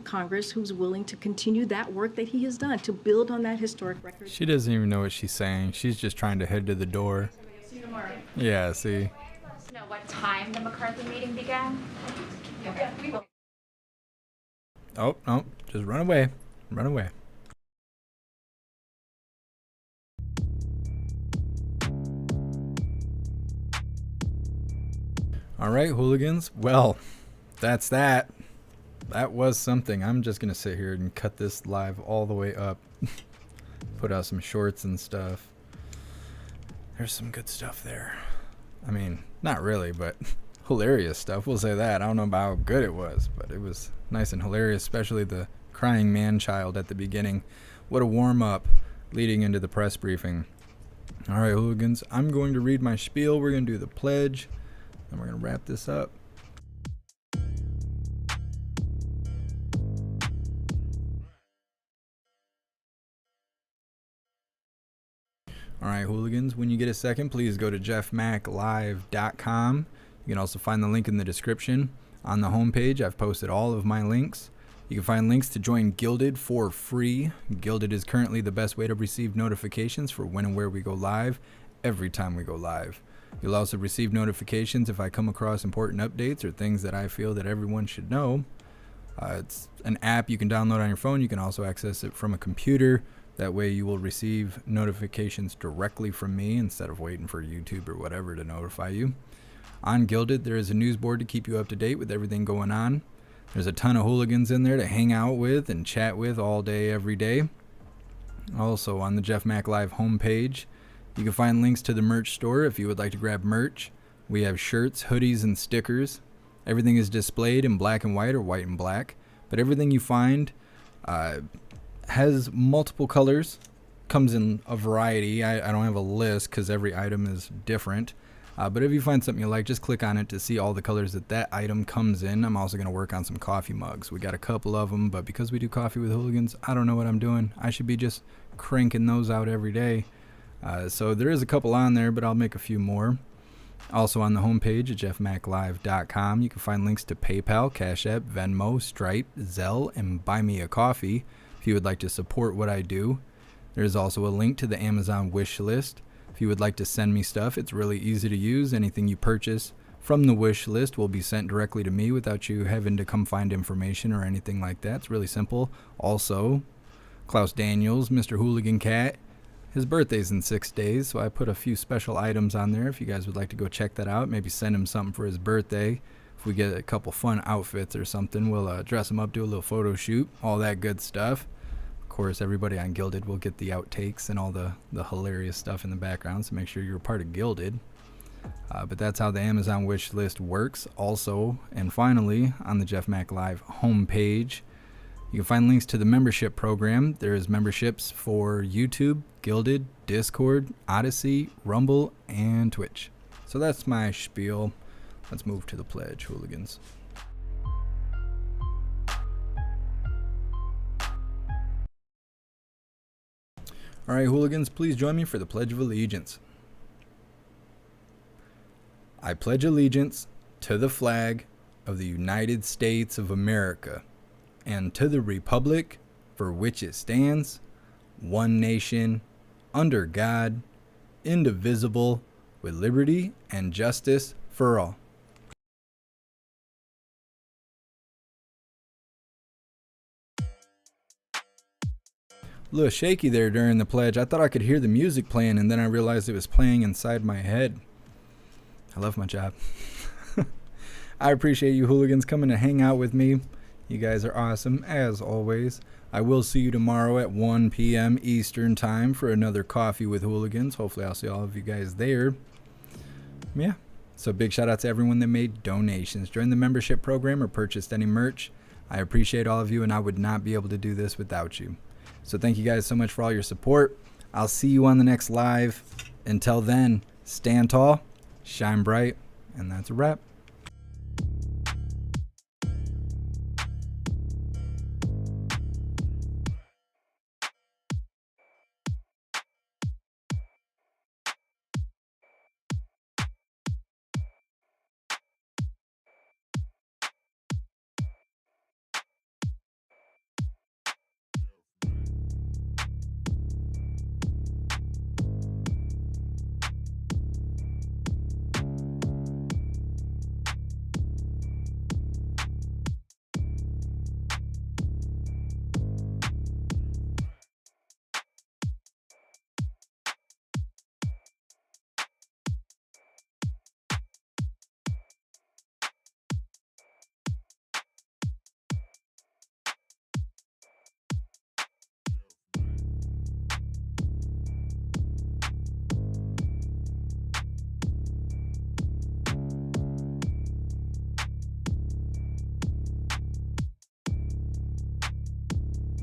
Congress who's willing to continue that work that he has done to build on that historic record. She doesn't even know what she's saying. She's just trying to head to the door. See you tomorrow. Yeah, see. Let us know what time the McCarthy meeting began. Okay, we will. Oh, no, just run away. Run away. All right, hooligans. Well, that's that. That was something. I'm just going to sit here and cut this live all the way up. Put out some shorts and stuff. There's some good stuff there. I mean, not really, but hilarious stuff. We'll say that. I don't know about how good it was, but it was nice and hilarious, especially the crying man-child at the beginning. What a warm-up leading into the press briefing. All right, hooligans. I'm going to read my spiel. We're going to do the pledge, and we're going to wrap this up. All right, hooligans, when you get a second, please go to jeffmaclive.com. You can also find the link in the description. On the homepage, I've posted all of my links. You can find links to join Gilded for free. Gilded is currently the best way to receive notifications for when and where we go live, every time we go live. You'll also receive notifications if I come across important updates or things that I feel that everyone should know. It's an app you can download on your phone. You can also access it from a computer. That way you will receive notifications directly from me instead of waiting for YouTube or whatever to notify you. On Gilded, there is a news board to keep you up to date with everything going on. There's a ton of hooligans in there to hang out with and chat with all day, every day. Also, on the JeffMAC Live homepage, you can find links to the merch store if you would like to grab merch. We have shirts, hoodies, and stickers. Everything is displayed in black and white or white and black, but everything you find has multiple colors, comes in a variety. I don't have a list because every item is different. But if you find something you like, just click on it to see all the colors that item comes in. I'm also going to work on some coffee mugs. We got a couple of them, but because we do coffee with hooligans, I don't know what I'm doing. I should be just cranking those out every day. So there is a couple on there, but I'll make a few more. Also on the homepage at jeffmaclive.com, you can find links to PayPal, Cash App, Venmo, Stripe, Zelle, and Buy Me a Coffee if you would like to support what I do. There's also a link to the Amazon wish list. If you would like to send me stuff, it's really easy to use. Anything you purchase from the wish list will be sent directly to me without you having to come find information or anything like that. It's really simple. Also, Klaus Daniels, Mr. Hooligan Cat, his birthday's in 6 days, so I put a few special items on there if you guys would like to go check that out. Maybe send him something for his birthday. If we get a couple fun outfits or something, we'll dress him up, do a little photo shoot, all that good stuff. Of course, everybody on Gilded will get the outtakes and all the hilarious stuff in the background, so make sure you're a part of Gilded. But that's how the Amazon wish list works. Also, and finally, on the JeffMAC Live homepage, you can find links to the membership program. There's memberships for YouTube, Gilded, Discord, Odyssey, Rumble, and Twitch. So that's my spiel. Let's move to the pledge, hooligans. All right, hooligans, please join me for the Pledge of Allegiance. I pledge allegiance to the flag of the United States of America and to the republic for which it stands, one nation, under God, indivisible, with liberty and justice for all. A little shaky there during the pledge. I thought I could hear the music playing, and then I realized it was playing inside my head. I love my job. I appreciate you hooligans coming to hang out with me. You guys are awesome, as always. I will see you tomorrow at 1 p.m. Eastern Time for another Coffee with Hooligans. Hopefully I'll see all of you guys there. Yeah. So big shout out to everyone that made donations, joined the membership program, or purchased any merch. I appreciate all of you, and I would not be able to do this without you. So thank you guys so much for all your support. I'll see you on the next live. Until then, stand tall, shine bright, and that's a wrap.